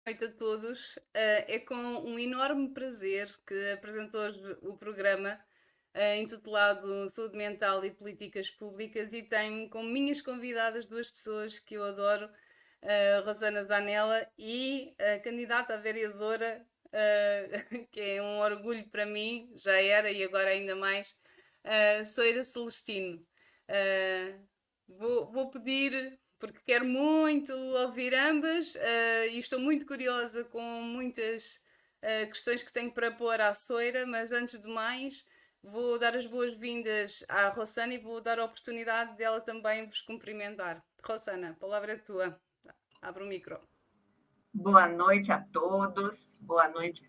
Noite a todos. É com um enorme prazer que apresento hoje o programa intitulado Saúde Mental e Políticas Públicas e tenho como minhas convidadas duas pessoas que eu adoro, a Rosana Zanella e a candidata a vereadora, que é um orgulho para mim, já era e agora ainda mais, Soeira Celestino. Uh, vou pedir, porque quero muito ouvir ambas e estou muito curiosa com muitas questões que tenho para pôr à Soeira, mas antes de mais vou dar as boas-vindas à Rossana e vou dar a oportunidade dela também vos cumprimentar. Rossana, a palavra é tua. Abre o micro. Boa noite a todos, boa noite,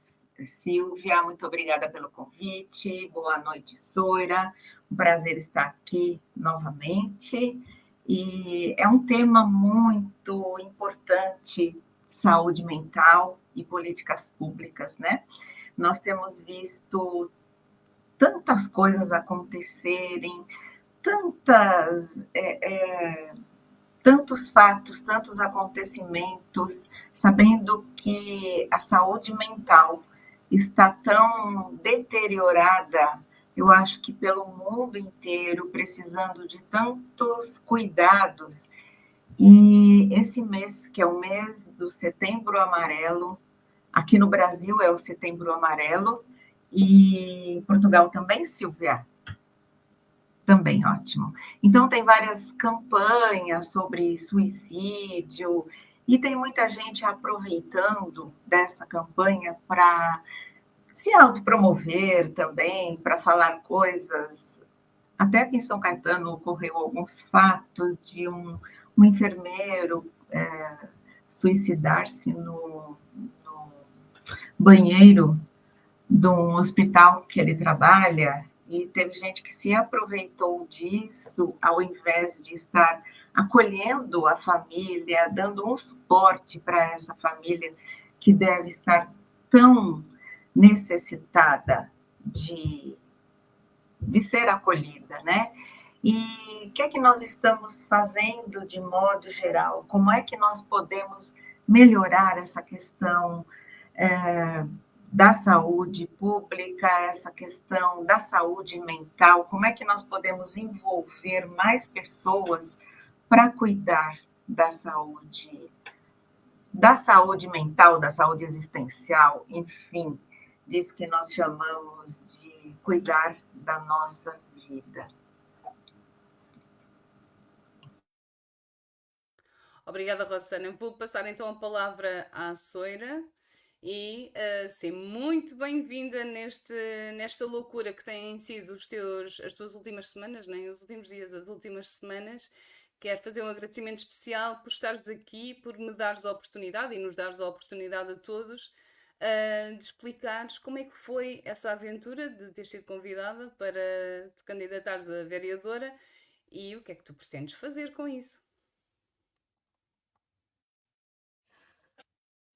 Silvia, muito obrigada pelo convite, boa noite, Soeira, um prazer estar aqui novamente, e é um tema muito importante, saúde mental e políticas públicas, né? Nós temos visto tantas coisas acontecerem, tantos fatos, tantos acontecimentos, sabendo que a saúde mental está tão deteriorada, eu acho que pelo mundo inteiro, precisando de tantos cuidados. E esse mês, que é o mês do Setembro Amarelo, aqui no Brasil é o Setembro Amarelo, e em Portugal também, Silvia? Também, ótimo. Então, tem várias campanhas sobre suicídio, e tem muita gente aproveitando dessa campanha para se autopromover também, para falar coisas. Até aqui em São Caetano ocorreu alguns fatos de um enfermeiro suicidar-se no banheiro de um hospital que ele trabalha, e teve gente que se aproveitou disso, ao invés de estar acolhendo a família, dando um suporte para essa família que deve estar tão necessitada de ser acolhida, né? E o que é que nós estamos fazendo de modo geral? Como é que nós podemos melhorar essa questão da saúde pública, essa questão da saúde mental? Como é que nós podemos envolver mais pessoas para cuidar da saúde mental, da saúde existencial, enfim, disso que nós chamamos de cuidar da nossa vida? Obrigada, Rossana. Vou passar então a palavra à Soeira e ser muito bem-vinda nesta loucura que têm sido as tuas últimas semanas, nem os últimos dias, as últimas semanas. Quero fazer um agradecimento especial por estares aqui, por me dares a oportunidade e nos dares a oportunidade a todos de explicares como é que foi essa aventura de ter sido convidada para te candidatares a vereadora e o que é que tu pretendes fazer com isso.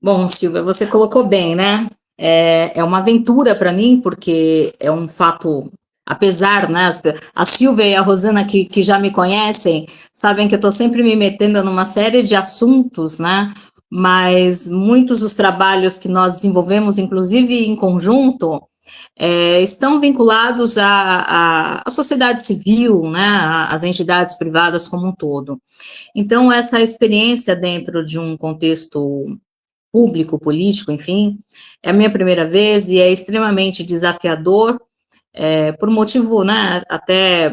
Bom, Silvia, você colocou bem, né? É uma aventura para mim, porque é um fato, apesar, né? A Silvia e a Rosana, que já me conhecem, sabem que eu estou sempre me metendo numa série de assuntos, né? Mas muitos dos trabalhos que nós desenvolvemos, inclusive em conjunto, estão vinculados à sociedade civil, né? Às entidades privadas como um todo. Então, essa experiência dentro de um contexto público, político, enfim, é a minha primeira vez e é extremamente desafiador, por motivo, né, até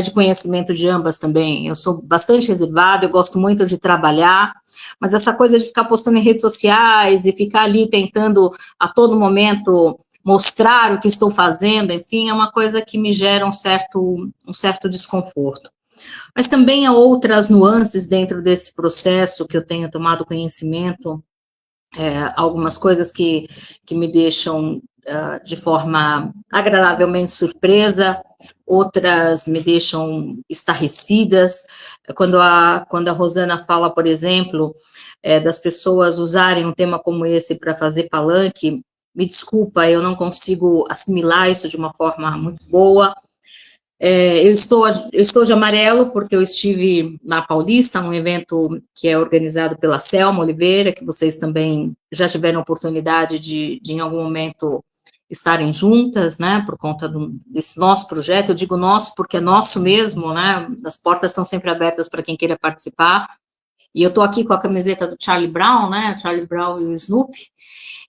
de conhecimento de ambas também. Eu sou bastante reservada, eu gosto muito de trabalhar, mas essa coisa de ficar postando em redes sociais e ficar ali tentando a todo momento mostrar o que estou fazendo, enfim, é uma coisa que me gera um certo desconforto. Mas também há outras nuances dentro desse processo que eu tenho tomado conhecimento, algumas coisas que me deixam de forma agradavelmente surpresa, outras me deixam estarrecidas. Quando a Rosana fala, por exemplo, das pessoas usarem um tema como esse para fazer palanque, me desculpa, eu não consigo assimilar isso de uma forma muito boa. Eu estou de amarelo porque eu estive na Paulista, num evento que é organizado pela Selma Oliveira, que vocês também já tiveram oportunidade de em algum momento estarem juntas, né, por conta desse nosso projeto. Eu digo nosso porque é nosso mesmo, né, as portas estão sempre abertas para quem queira participar. E eu estou aqui com a camiseta do Charlie Brown, né, Charlie Brown e o Snoopy.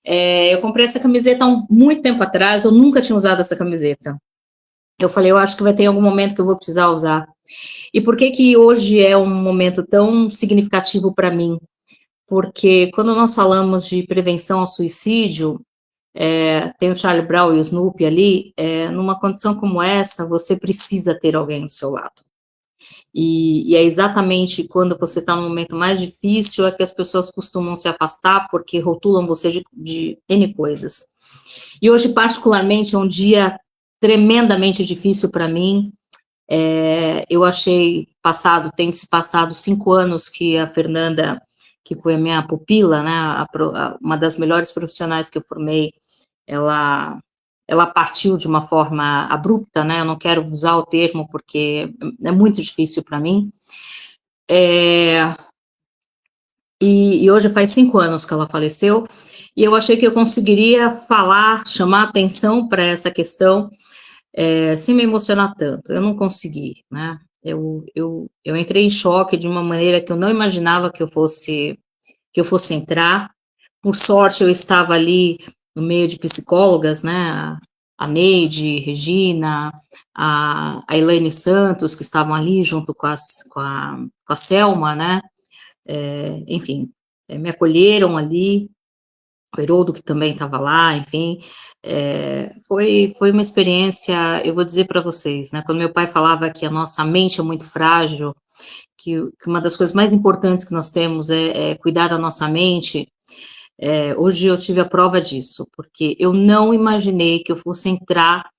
Eu comprei essa camiseta há muito tempo atrás, eu nunca tinha usado essa camiseta. Eu falei, eu acho que vai ter algum momento que eu vou precisar usar. E por que que hoje é um momento tão significativo para mim? Porque quando nós falamos de prevenção ao suicídio, tem o Charlie Brown e o Snoopy ali, numa condição como essa, você precisa ter alguém do seu lado. E é exatamente quando você está num momento mais difícil é que as pessoas costumam se afastar porque rotulam você de N coisas. E hoje, particularmente, é um dia tremendamente difícil para mim. Eu achei tem se passado 5 anos que a Fernanda, que foi a minha pupila, né, uma das melhores profissionais que eu formei, ela partiu de uma forma abrupta, né, eu não quero usar o termo porque é muito difícil para mim. E hoje faz 5 anos que ela faleceu, e eu achei que eu conseguiria falar, chamar atenção para essa questão, sem me emocionar tanto. Eu não consegui, né? Eu entrei em choque de uma maneira que eu não imaginava que eu fosse entrar. Por sorte, eu estava ali no meio de psicólogas, né? A Neide, Regina, a Elaine Santos, que estavam ali junto com a Selma, né? Enfim, me acolheram ali, o Heroldo, que também estava lá, enfim, foi uma experiência, eu vou dizer para vocês, né, quando meu pai falava que a nossa mente é muito frágil, que uma das coisas mais importantes que nós temos é cuidar da nossa mente, hoje eu tive a prova disso, porque eu não imaginei que eu fosse entrar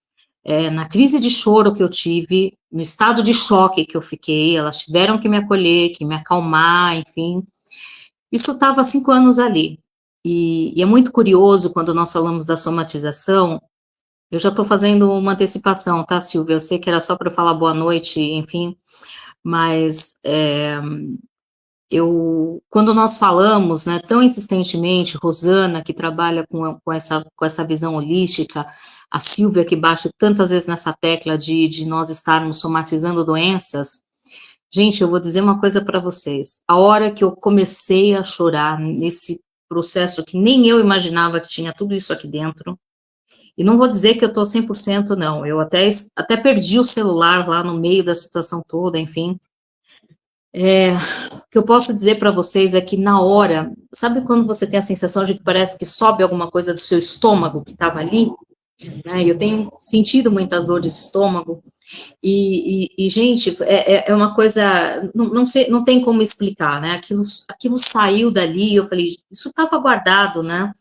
na crise de choro que eu tive, no estado de choque que eu fiquei, elas tiveram que me acolher, que me acalmar, enfim, isso estava há 5 anos ali. E é muito curioso quando nós falamos da somatização, eu já estou fazendo uma antecipação, tá, Silvia? Eu sei que era só para eu falar boa noite, enfim, mas quando nós falamos, né, tão insistentemente, Rosana, que trabalha com essa visão holística, a Silvia, que bate tantas vezes nessa tecla de nós estarmos somatizando doenças, gente, eu vou dizer uma coisa para vocês. A hora que eu comecei a chorar nesse processo que nem eu imaginava que tinha tudo isso aqui dentro, e não vou dizer que eu estou 100%, não. Eu até perdi o celular lá no meio da situação toda, enfim. O que eu posso dizer para vocês é que na hora, sabe quando você tem a sensação de que parece que sobe alguma coisa do seu estômago que estava ali? Né? Eu tenho sentido muitas dores de estômago, gente, é uma coisa, não sei, não tem como explicar, né? Aquilo saiu dali, eu falei, isso estava guardado, né?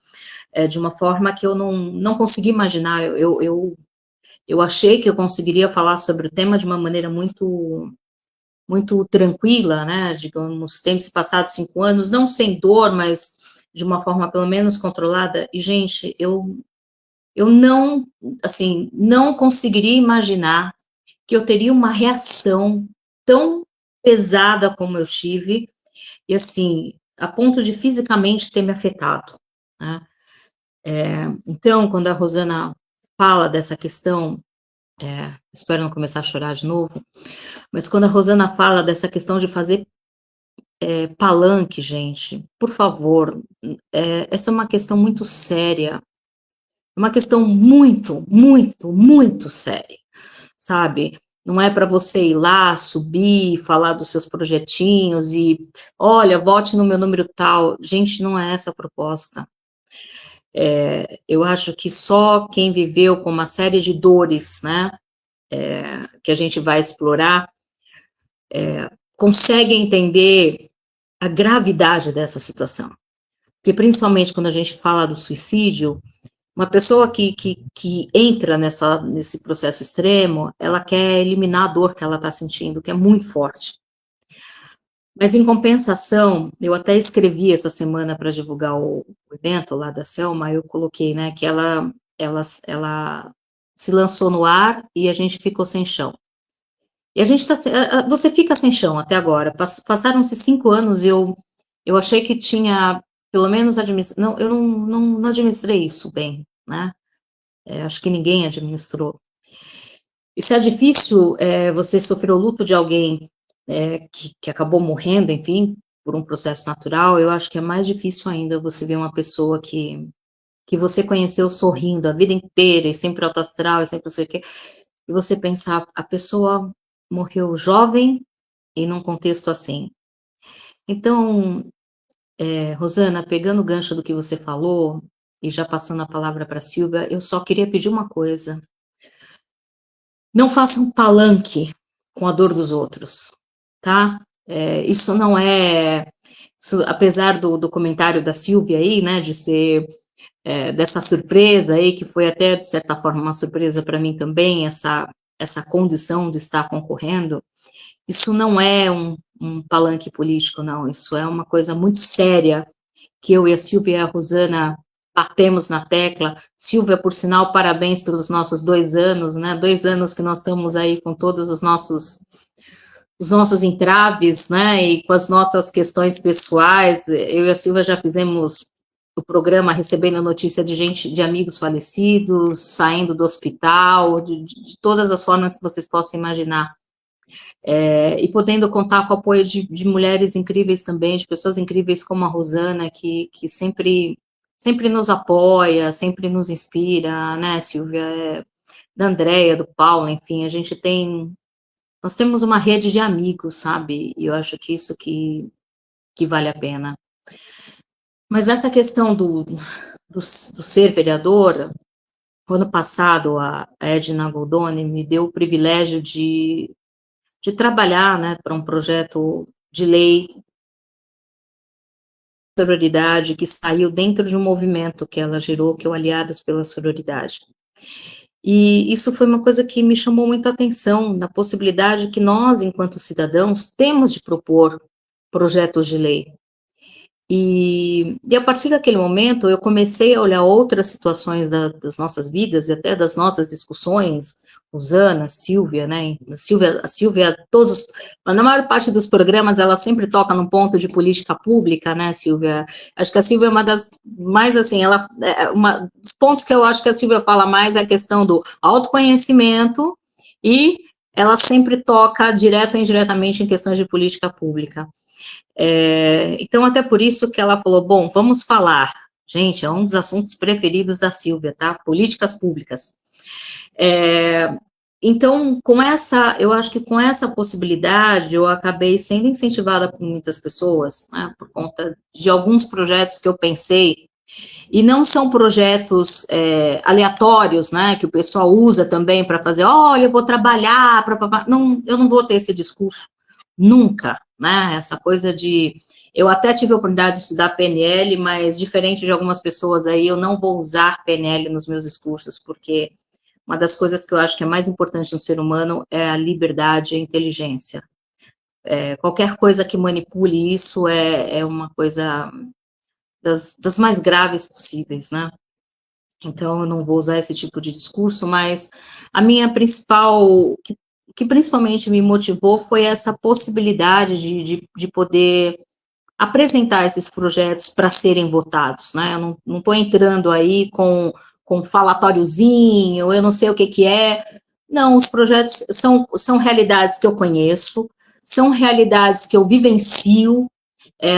De uma forma que eu não consegui imaginar. Eu achei que eu conseguiria falar sobre o tema de uma maneira muito, muito tranquila, né? Digamos, tendo se passado 5 anos, não sem dor, mas de uma forma pelo menos controlada. E, gente, eu não, assim, não conseguiria imaginar que eu teria uma reação tão pesada como eu tive, e assim, a ponto de fisicamente ter me afetado, né? Então, quando a Rosana fala dessa questão, espero não começar a chorar de novo, mas quando a Rosana fala dessa questão de fazer palanque, gente, por favor, essa é uma questão muito séria, uma questão muito, muito, muito séria, sabe? Não é para você ir lá, subir, falar dos seus projetinhos e, olha, vote no meu número tal. Gente, não é essa a proposta. Eu acho que só quem viveu com uma série de dores, né, que a gente vai explorar, consegue entender a gravidade dessa situação. Porque, principalmente, quando a gente fala do suicídio, uma pessoa que entra nesse processo extremo, ela quer eliminar a dor que ela está sentindo, que é muito forte. Mas, em compensação, eu até escrevi essa semana para divulgar o evento lá da Selma, eu coloquei, né, que ela se lançou no ar e a gente ficou sem chão. E a gente tá, você fica sem chão até agora. Passaram-se 5 anos e eu achei que tinha, pelo menos, não, eu não administrei isso bem, né? Acho que ninguém administrou. E se é difícil, você sofrer o luto de alguém que acabou morrendo, enfim, por um processo natural, eu acho que é mais difícil ainda você ver uma pessoa que você conheceu sorrindo a vida inteira, e sempre alto astral, e sempre não sei o quê, e você pensar, a pessoa morreu jovem e num contexto assim. Então, Rosana, pegando o gancho do que você falou, e já passando a palavra para a Silvia, eu só queria pedir uma coisa. Não façam palanque com a dor dos outros, tá? Isso não é... Isso, apesar do comentário da Silvia aí, né, de ser dessa surpresa aí, que foi até, de certa forma, uma surpresa para mim também, essa condição de estar concorrendo, isso não é um palanque político, não, isso é uma coisa muito séria, que eu e a Silvia e a Rosana batemos na tecla. Silvia, por sinal, parabéns pelos nossos 2 anos, né, 2 anos que nós estamos aí com todos os nossos entraves, né, e com as nossas questões pessoais. Eu e a Silvia já fizemos o programa recebendo notícia de amigos falecidos, saindo do hospital, de todas as formas que vocês possam imaginar. E podendo contar com o apoio de mulheres incríveis também, de pessoas incríveis como a Rosana, que sempre nos apoia, sempre nos inspira, né, Silvia, da Andréia, do Paulo, enfim, nós temos uma rede de amigos, sabe, e eu acho que isso que vale a pena. Mas essa questão do ser vereadora, o ano passado, a Edna Goldoni me deu o privilégio de trabalhar, né, para um projeto de lei de sororidade que saiu dentro de um movimento que ela gerou, que é o Aliadas pela Sororidade. E isso foi uma coisa que me chamou muito a atenção, na possibilidade que nós, enquanto cidadãos, temos de propor projetos de lei. E a partir daquele momento, eu comecei a olhar outras situações das nossas vidas e até das nossas discussões, Rosana, Silvia, né, a Silvia, na maior parte dos programas, ela sempre toca num ponto de política pública, né, Silvia, acho que a Silvia é uma das mais, assim, dos pontos que eu acho que a Silvia fala mais é a questão do autoconhecimento, e ela sempre toca direto ou indiretamente em questões de política pública. Então, até por isso que ela falou, bom, vamos falar. Gente, é um dos assuntos preferidos da Silvia, tá? Políticas públicas. Então, eu acho que com essa possibilidade, eu acabei sendo incentivada por muitas pessoas, né, por conta de alguns projetos que eu pensei, e não são projetos aleatórios, né, que o pessoal usa também para fazer, olha, eu vou trabalhar, não, eu não vou ter esse discurso nunca, né, essa coisa de, eu até tive a oportunidade de estudar PNL, mas diferente de algumas pessoas aí, eu não vou usar PNL nos meus discursos, porque uma das coisas que eu acho que é mais importante no ser humano é a liberdade e a inteligência. Qualquer coisa que manipule isso é uma coisa das mais graves possíveis, né? Então, eu não vou usar esse tipo de discurso, mas a minha principal, que principalmente me motivou foi essa possibilidade de poder apresentar esses projetos para serem votados, né? Eu não estou entrando aí com falatóriozinho, eu não sei o que é. Não, os projetos são realidades que eu conheço, são realidades que eu vivencio,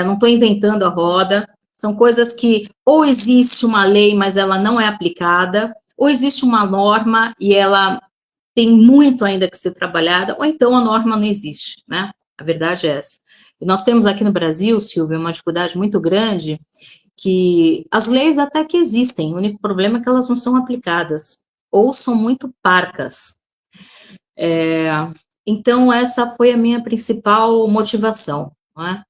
não estou inventando a roda, são coisas que ou existe uma lei, mas ela não é aplicada, ou existe uma norma e ela tem muito ainda que ser trabalhada, ou então a norma não existe, né? A verdade é essa. E nós temos aqui no Brasil, Silvia, uma dificuldade muito grande, que as leis até que existem, o único problema é que elas não são aplicadas, ou são muito parcas. Então, essa foi a minha principal motivação, não é?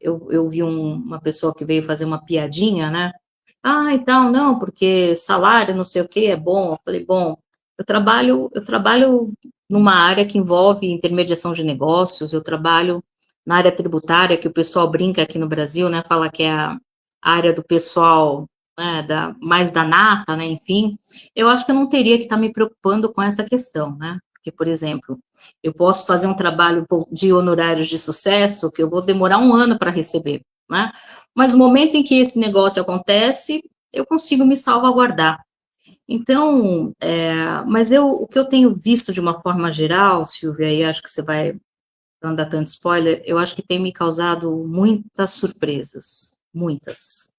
Eu vi uma pessoa que veio fazer uma piadinha, né? Então, não, porque salário, não sei o que, é bom. Eu falei, bom, eu trabalho numa área que envolve intermediação de negócios, eu trabalho na área tributária, que o pessoal brinca aqui no Brasil, né, fala que é a área do pessoal, né, mais da nata, né, enfim, eu acho que eu não teria que estar me preocupando com essa questão, né, Porque, por exemplo, eu posso fazer um trabalho de honorários de sucesso que eu vou demorar um ano para receber, né? Mas no momento em que esse negócio acontece, eu consigo me salvaguardar. Então, mas o que eu tenho visto de uma forma geral, Silvia, e acho que você vai não dar tanto spoiler, eu acho que tem me causado muitas surpresas, muitas.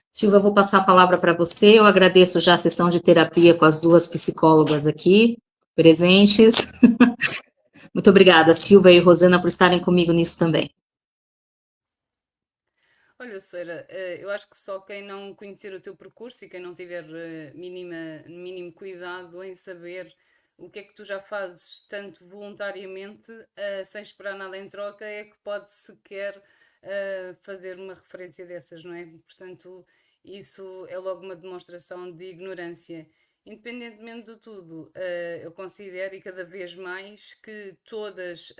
Silvia, eu vou passar a palavra para você, eu agradeço já a sessão de terapia com as duas psicólogas aqui, presentes. Muito obrigada, Silvia e Rosana, por estarem comigo nisso também. Olha, Sara, eu acho que só quem não conhecer o teu percurso e quem não tiver mínimo cuidado em saber o que é que tu já fazes tanto voluntariamente, sem esperar nada em troca, é que pode sequer fazer uma referência dessas, não é? Portanto, isso é logo uma demonstração de ignorância. Independentemente de tudo, eu considero e cada vez mais que todas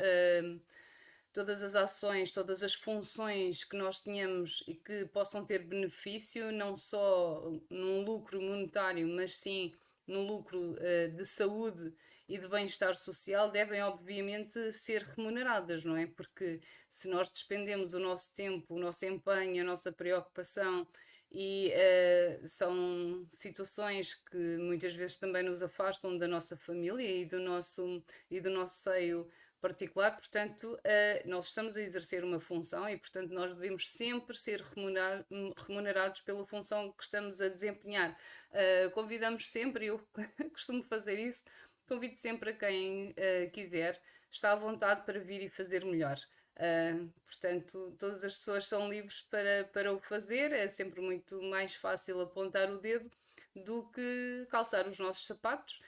as ações, todas as funções que nós tenhamos e que possam ter benefício, não só num lucro monetário, mas sim no lucro de saúde e de bem-estar social, devem obviamente ser remuneradas, não é? Porque se nós despendemos o nosso tempo, o nosso empenho, a nossa preocupação e são situações que muitas vezes também nos afastam da nossa família e do nosso seio particular, portanto, nós estamos a exercer uma função e, portanto, nós devemos sempre ser remunerados pela função que estamos a desempenhar. Convidamos sempre, eu costumo fazer isso, convido sempre a quem quiser, está à vontade para vir e fazer melhor. Portanto, todas as pessoas são livres para o fazer, é sempre muito mais fácil apontar o dedo do que calçar os nossos sapatos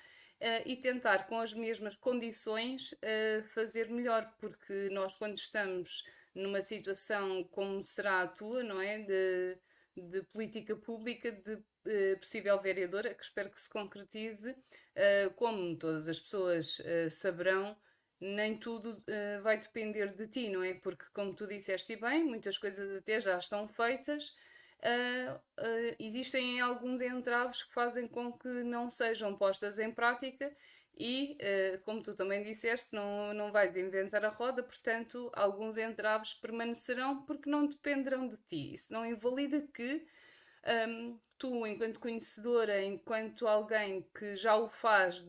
e tentar com as mesmas condições fazer melhor, porque nós quando estamos numa situação como será a tua, não é? De política pública, de possível vereadora, que espero que se concretize, como todas as pessoas saberão, nem tudo vai depender de ti, não é? Porque, como tu disseste bem, muitas coisas até já estão feitas. Existem alguns entraves que fazem com que não sejam postas em prática e, como tu também disseste, não vais inventar a roda, portanto, alguns entraves permanecerão porque não dependerão de ti. Isso não invalida que tu, enquanto conhecedora, enquanto alguém que já o faz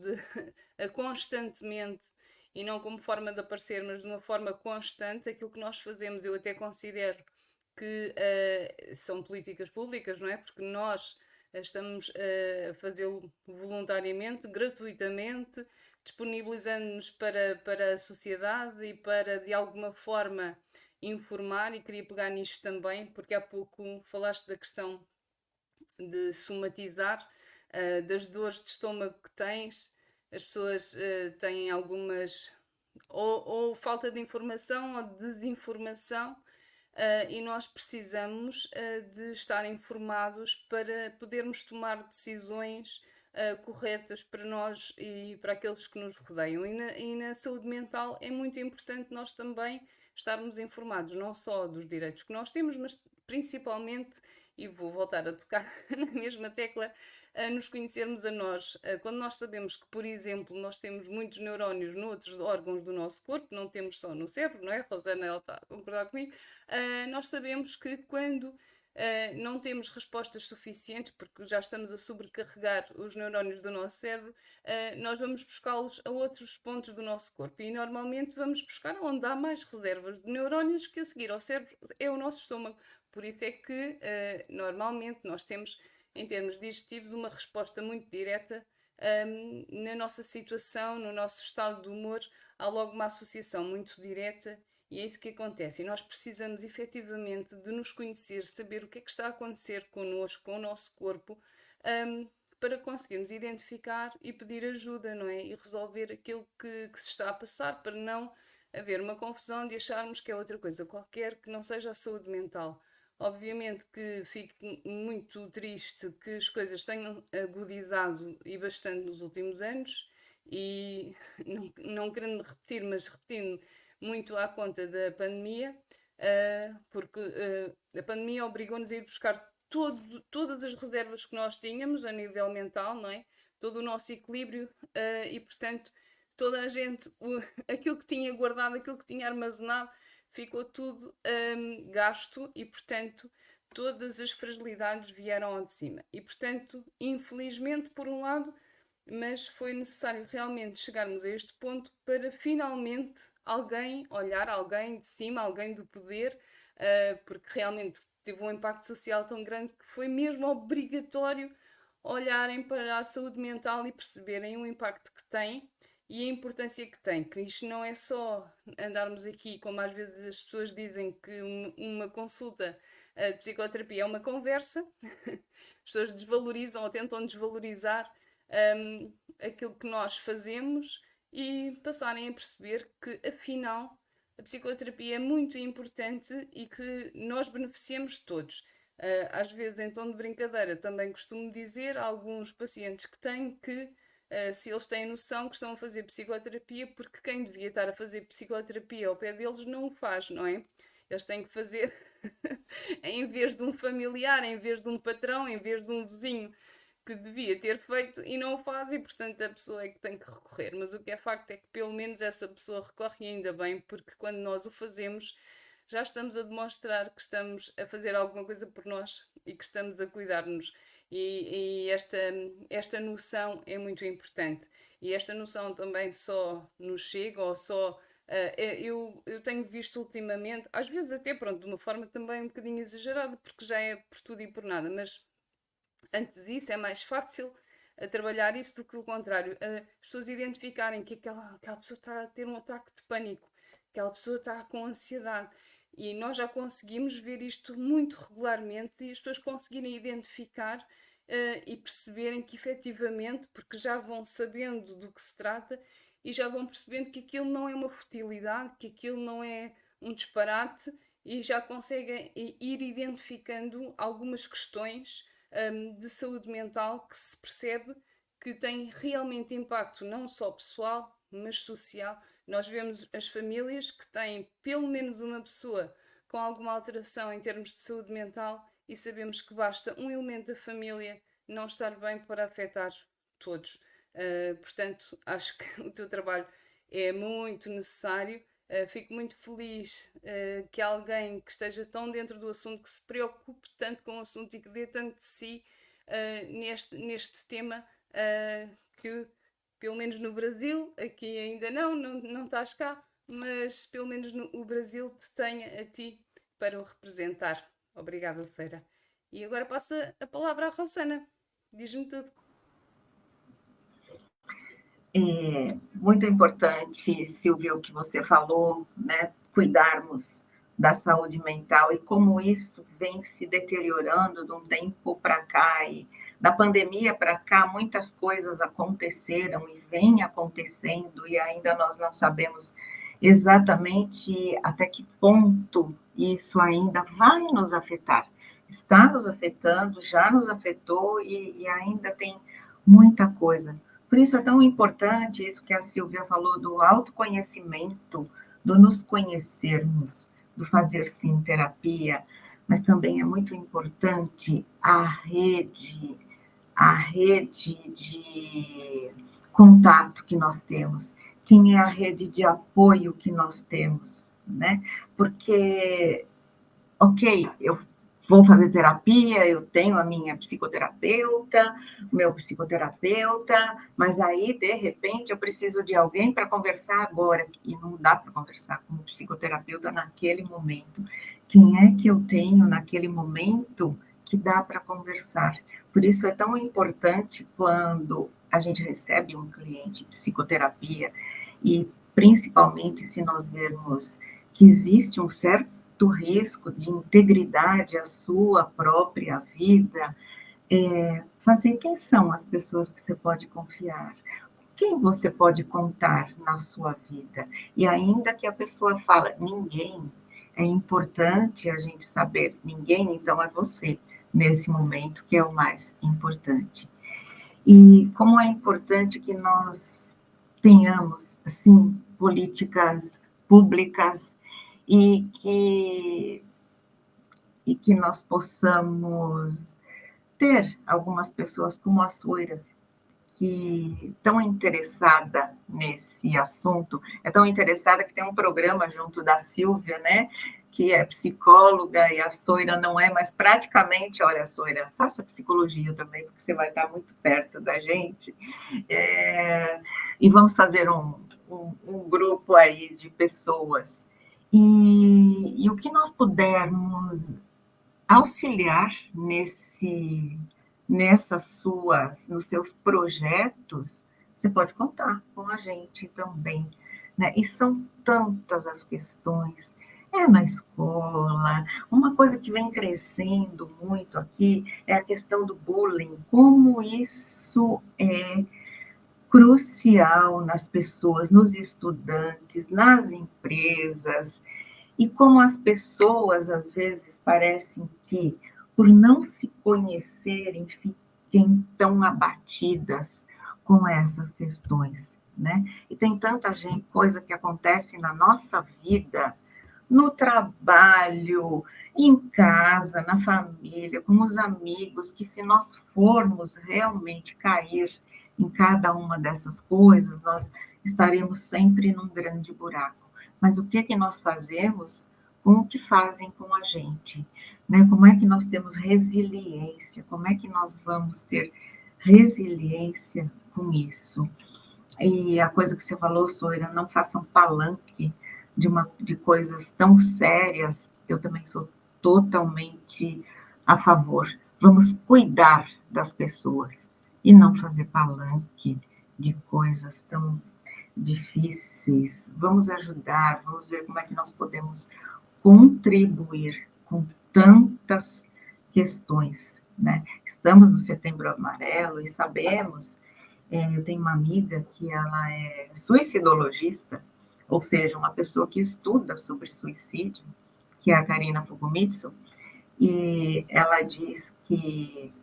constantemente e não como forma de aparecer, mas de uma forma constante, aquilo que nós fazemos, eu até considero que são políticas públicas, não é? Porque nós estamos a fazê-lo voluntariamente, gratuitamente, disponibilizando-nos para a sociedade e para, de alguma forma, informar. E queria pegar nisto também, porque há pouco falaste da questão de somatizar, das dores de estômago que tens. As pessoas têm algumas ou falta de informação ou desinformação e nós precisamos de estar informados para podermos tomar decisões corretas para nós e para aqueles que nos rodeiam. E na saúde mental é muito importante nós também estarmos informados, não só dos direitos que nós temos, mas principalmente, e vou voltar a tocar na mesma tecla, a nos conhecermos a nós. Quando nós sabemos que, por exemplo, nós temos muitos neurónios noutros órgãos do nosso corpo, não temos só no cérebro, não é? Rosana, ela está a concordar comigo. Nós sabemos que quando não temos respostas suficientes, porque já estamos a sobrecarregar os neurónios do nosso cérebro, nós vamos buscá-los a outros pontos do nosso corpo e normalmente vamos buscar onde há mais reservas de neurónios, que a seguir ao cérebro é o nosso estômago. Por isso é que normalmente nós temos, em termos digestivos, uma resposta muito direta na nossa situação, no nosso estado de humor. Há logo uma associação muito direta e é isso que acontece. E nós precisamos efetivamente de nos conhecer, saber o que é que está a acontecer connosco, com o nosso corpo, para conseguirmos identificar e pedir ajuda, não é? E resolver aquilo que se está a passar, para não haver uma confusão de acharmos que é outra coisa qualquer que não seja a saúde mental. Obviamente que fico muito triste que as coisas tenham agudizado e bastante nos últimos anos e não querendo me repetir, mas repetindo muito à conta da pandemia, porque a pandemia obrigou-nos a ir buscar todas as reservas que nós tínhamos a nível mental, não é? Todo o nosso equilíbrio e, portanto, toda a gente, aquilo que tinha guardado, aquilo que tinha armazenado, ficou tudo gasto e, portanto, todas as fragilidades vieram ao de cima. E, portanto, infelizmente, por um lado, mas foi necessário realmente chegarmos a este ponto para finalmente alguém de cima, alguém do poder, porque realmente teve um impacto social tão grande que foi mesmo obrigatório olharem para a saúde mental e perceberem o impacto que tem e a importância que tem, que isto não é só andarmos aqui, como às vezes as pessoas dizem que uma consulta de psicoterapia é uma conversa, as pessoas desvalorizam ou tentam desvalorizar aquilo que nós fazemos e passarem a perceber que afinal a psicoterapia é muito importante e que nós beneficiamos todos. Às vezes, em tom de brincadeira, também costumo dizer a alguns pacientes que tenho que se eles têm noção que estão a fazer psicoterapia, porque quem devia estar a fazer psicoterapia ao pé deles não o faz, não é? Eles têm que fazer em vez de um familiar, em vez de um patrão, em vez de um vizinho que devia ter feito e não o faz, e portanto a pessoa é que tem que recorrer. Mas o que é facto é que pelo menos essa pessoa recorre, e ainda bem, porque quando nós o fazemos já estamos a demonstrar que estamos a fazer alguma coisa por nós e que estamos a cuidar-nos. E esta noção é muito importante. E esta noção também só nos chega, ou só. Eu tenho visto ultimamente, às vezes até pronto, de uma forma também um bocadinho exagerada, porque já é por tudo e por nada, mas antes disso é mais fácil a trabalhar isso do que o contrário. As pessoas identificarem que aquela pessoa está a ter um ataque de pânico, aquela pessoa está com ansiedade. E nós já conseguimos ver isto muito regularmente e as pessoas conseguirem identificar e perceberem que efetivamente, porque já vão sabendo do que se trata e já vão percebendo que aquilo não é uma futilidade, que aquilo não é um disparate e já conseguem ir identificando algumas questões de saúde mental que se percebe que tem realmente impacto não só pessoal, mas social. Nós vemos as famílias que têm pelo menos uma pessoa com alguma alteração em termos de saúde mental e sabemos que basta um elemento da família não estar bem para afetar todos. Portanto, acho que o teu trabalho é muito necessário. Fico muito feliz que alguém que esteja tão dentro do assunto, que se preocupe tanto com o assunto e que dê tanto de si neste tema, que pelo menos no Brasil, aqui ainda não estás cá, mas pelo menos o Brasil te tenha a ti para o representar. Obrigada, Ceira. E agora passa a palavra à Rosana. Diz-me tudo. É muito importante, Silvia, o que você falou, né? Cuidarmos da saúde mental e como isso vem se deteriorando de um tempo para cá. E da pandemia para cá, muitas coisas aconteceram e vêm acontecendo, e ainda nós não sabemos exatamente até que ponto isso ainda vai nos afetar. Está nos afetando, já nos afetou e ainda tem muita coisa. Por isso é tão importante isso que a Silvia falou do autoconhecimento, do nos conhecermos, do fazer sim terapia, mas também é muito importante a rede de contato que nós temos, quem é a rede de apoio que nós temos, né? Porque, ok, eu vou fazer terapia, eu tenho a minha psicoterapeuta, meu psicoterapeuta, mas aí, de repente, eu preciso de alguém para conversar agora, e não dá para conversar com o psicoterapeuta naquele momento. Quem é que eu tenho naquele momento que dá para conversar? Por isso é tão importante quando a gente recebe um cliente de psicoterapia, e principalmente se nós vermos que existe um certo risco de integridade à sua própria vida, fazer quem são as pessoas que você pode confiar, quem você pode contar na sua vida. E ainda que a pessoa fala, ninguém, é importante a gente saber, ninguém, então é você, nesse momento, que é o mais importante. E como é importante que nós tenhamos, assim, políticas públicas e que nós possamos ter algumas pessoas como a Soira, que tão interessada nesse assunto, é tão interessada que tem um programa junto da Silvia, né, que é psicóloga, e a Soira não é, mas praticamente, olha, Soira, faça psicologia também, porque você vai estar muito perto da gente, e vamos fazer um grupo aí de pessoas, e o que nós pudermos auxiliar nos seus projetos, você pode contar com a gente também, né? E são tantas as questões, na escola, uma coisa que vem crescendo muito aqui é a questão do bullying, como isso é crucial nas pessoas, nos estudantes, nas empresas, e como as pessoas, às vezes, parecem que, por não se conhecerem, fiquem tão abatidas com essas questões, né? E tem tanta coisa que acontece na nossa vida, no trabalho, em casa, na família, com os amigos, que se nós formos realmente cair em cada uma dessas coisas, nós estaremos sempre num grande buraco. Mas o que é que nós fazemos com o que fazem com a gente? Né? Como é que nós temos resiliência? Como é que nós vamos ter resiliência com isso? E a coisa que você falou, Soira, não façam palanque de coisas tão sérias, eu também sou totalmente a favor. Vamos cuidar das pessoas e não fazer palanque de coisas tão difíceis. Vamos ajudar, vamos ver como é que nós podemos contribuir com tantas questões, né? Estamos no Setembro Amarelo e sabemos, eu tenho uma amiga que ela é suicidologista, ou seja, uma pessoa que estuda sobre suicídio, que é a Karina Fukumitsu, e ela diz que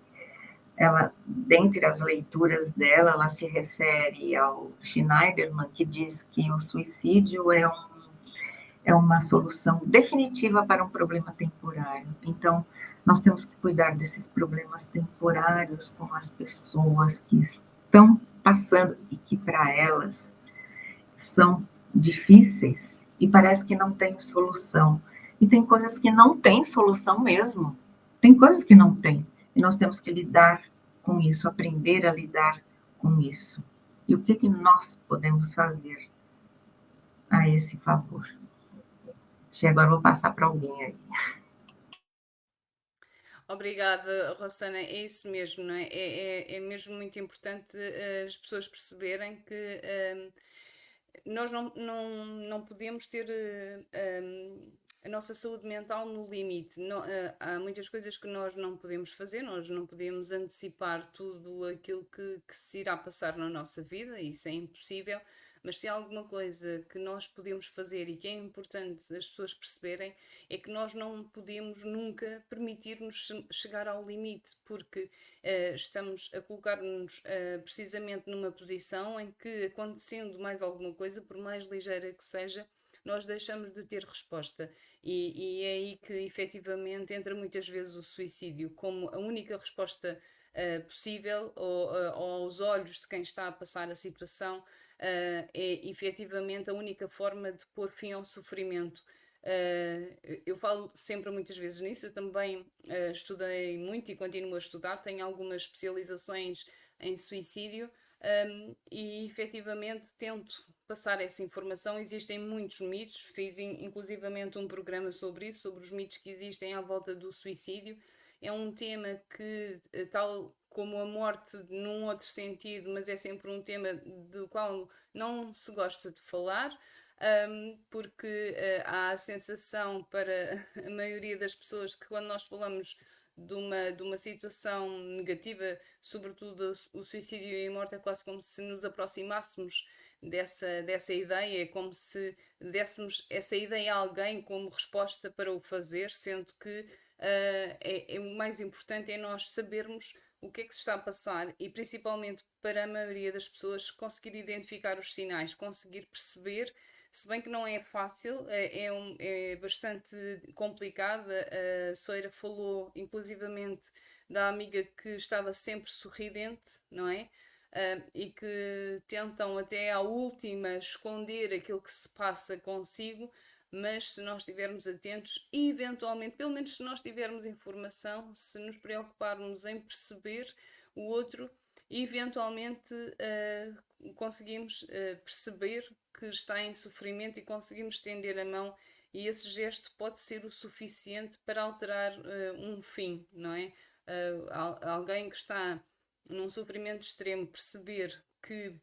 dentre as leituras dela, ela se refere ao Schneiderman, que diz que o suicídio é uma solução definitiva para um problema temporário. Então, nós temos que cuidar desses problemas temporários com as pessoas que estão passando e que para elas são difíceis e parece que não tem solução. E tem coisas que não tem solução mesmo. Tem coisas que não tem. E nós temos que lidar com isso, aprender a lidar com isso. E o que nós podemos fazer a esse favor? Agora eu vou passar para alguém aí. Obrigada, Rossana. É isso mesmo, não é? É mesmo muito importante as pessoas perceberem que nós não podemos ter a nossa saúde mental no limite. Há muitas coisas que nós não podemos fazer, nós não podemos antecipar tudo aquilo que se irá passar na nossa vida, isso é impossível. Mas se há alguma coisa que nós podemos fazer e que é importante as pessoas perceberem, é que nós não podemos nunca permitir-nos chegar ao limite, porque estamos a colocar-nos precisamente numa posição em que, acontecendo mais alguma coisa, por mais ligeira que seja, nós deixamos de ter resposta. E é aí que efetivamente entra muitas vezes o suicídio como a única resposta possível, ou aos olhos de quem está a passar a situação, é efetivamente a única forma de pôr fim ao sofrimento. Eu falo sempre muitas vezes nisso, eu também estudei muito e continuo a estudar, tenho algumas especializações em suicídio, e efetivamente tento passar essa informação. Existem muitos mitos, fiz inclusivamente um programa sobre isso, sobre os mitos que existem à volta do suicídio. É um tema que, tal como a morte num outro sentido, mas é sempre um tema do qual não se gosta de falar, porque há a sensação para a maioria das pessoas que, quando nós falamos de uma situação negativa, sobretudo o suicídio e a morte, é quase como se nos aproximássemos dessa ideia, é como se dessemos essa ideia a alguém como resposta para o fazer, sendo que o mais importante é nós sabermos o que é que se está a passar e, principalmente para a maioria das pessoas, conseguir identificar os sinais, conseguir perceber, se bem que não é fácil, é bastante complicado. A Soira falou inclusivamente da amiga que estava sempre sorridente, não é? e que tentam até à última esconder aquilo que se passa consigo, mas se nós estivermos atentos e eventualmente, pelo menos se nós tivermos informação, se nos preocuparmos em perceber o outro, eventualmente conseguimos perceber que está em sofrimento e conseguimos estender a mão, e esse gesto pode ser o suficiente para alterar um fim, não é? Alguém que está num sofrimento extremo perceber que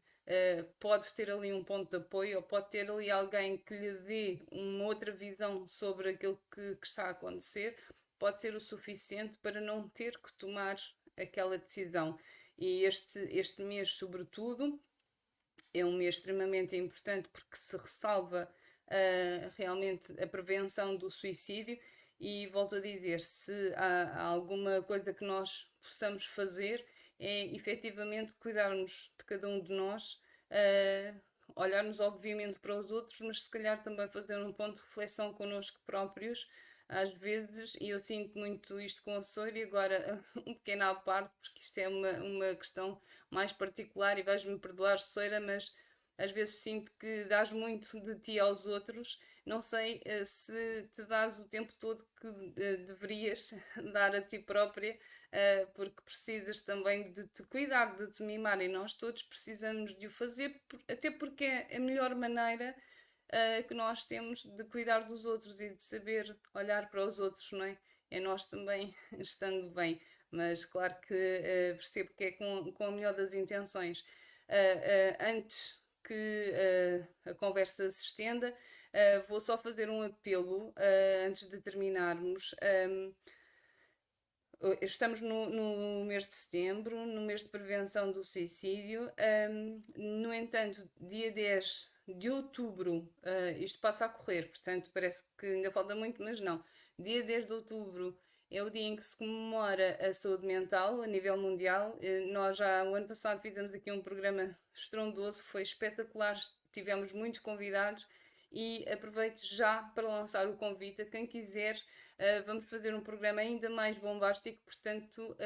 pode ter ali um ponto de apoio, ou pode ter ali alguém que lhe dê uma outra visão sobre aquilo que está a acontecer, pode ser o suficiente para não ter que tomar aquela decisão. E este mês, sobretudo, é um mês extremamente importante porque se ressalva realmente a prevenção do suicídio. E volto a dizer, se há alguma coisa que nós possamos fazer, é efetivamente cuidarmos de cada um de nós, olharmos obviamente para os outros, mas se calhar também fazer um ponto de reflexão connosco próprios, às vezes, e eu sinto muito isto com a Sora, e agora um pequeno à parte, porque isto é uma questão mais particular, e vais-me perdoar, Sora, mas às vezes sinto que dás muito de ti aos outros. Não sei se te dás o tempo todo que deverias dar a ti própria, porque precisas também de te cuidar, de te mimar, e nós todos precisamos de o fazer, até porque é a melhor maneira que nós temos de cuidar dos outros e de saber olhar para os outros, não é? É nós também estando bem, mas claro que percebo que é com a melhor das intenções. Antes que a conversa se estenda, vou só fazer um apelo antes de terminarmos. Estamos no mês de setembro, no mês de prevenção do suicídio. No entanto, dia 10 de outubro, isto passa a correr, portanto parece que ainda falta muito, mas não. Dia 10 de outubro é o dia em que se comemora a saúde mental a nível mundial. Nós já o ano passado fizemos aqui um programa estrondoso, foi espetacular, tivemos muitos convidados, e aproveito já para lançar o convite a quem quiser. Vamos fazer um programa ainda mais bombástico, portanto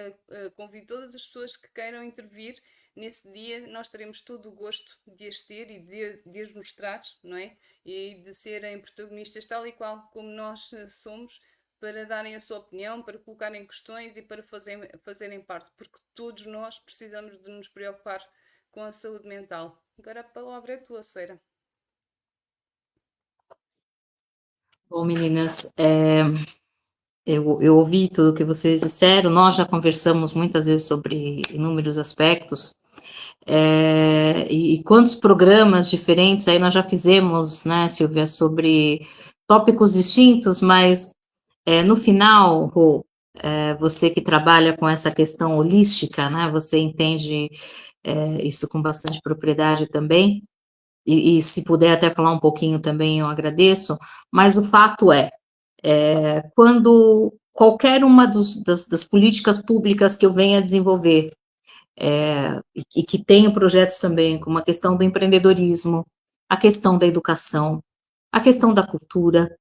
convido todas as pessoas que queiram intervir nesse dia. Nós teremos todo o gosto de as ter e de as mostrar, não é? E de serem protagonistas tal e qual como nós somos, para darem a sua opinião, para colocarem questões e para fazerem parte, porque todos nós precisamos de nos preocupar com a saúde mental. Agora a palavra é tua, Sora. Bom, meninas, eu ouvi tudo o que vocês disseram, nós já conversamos muitas vezes sobre inúmeros aspectos, e quantos programas diferentes aí nós já fizemos, né, Silvia, sobre tópicos distintos, mas no final, Rô, você que trabalha com essa questão holística, né, você entende isso com bastante propriedade também, e se puder até falar um pouquinho também, eu agradeço, mas o fato quando qualquer uma das políticas públicas que eu venha a desenvolver, e que tenho projetos também, como a questão do empreendedorismo, a questão da educação, a questão da cultura,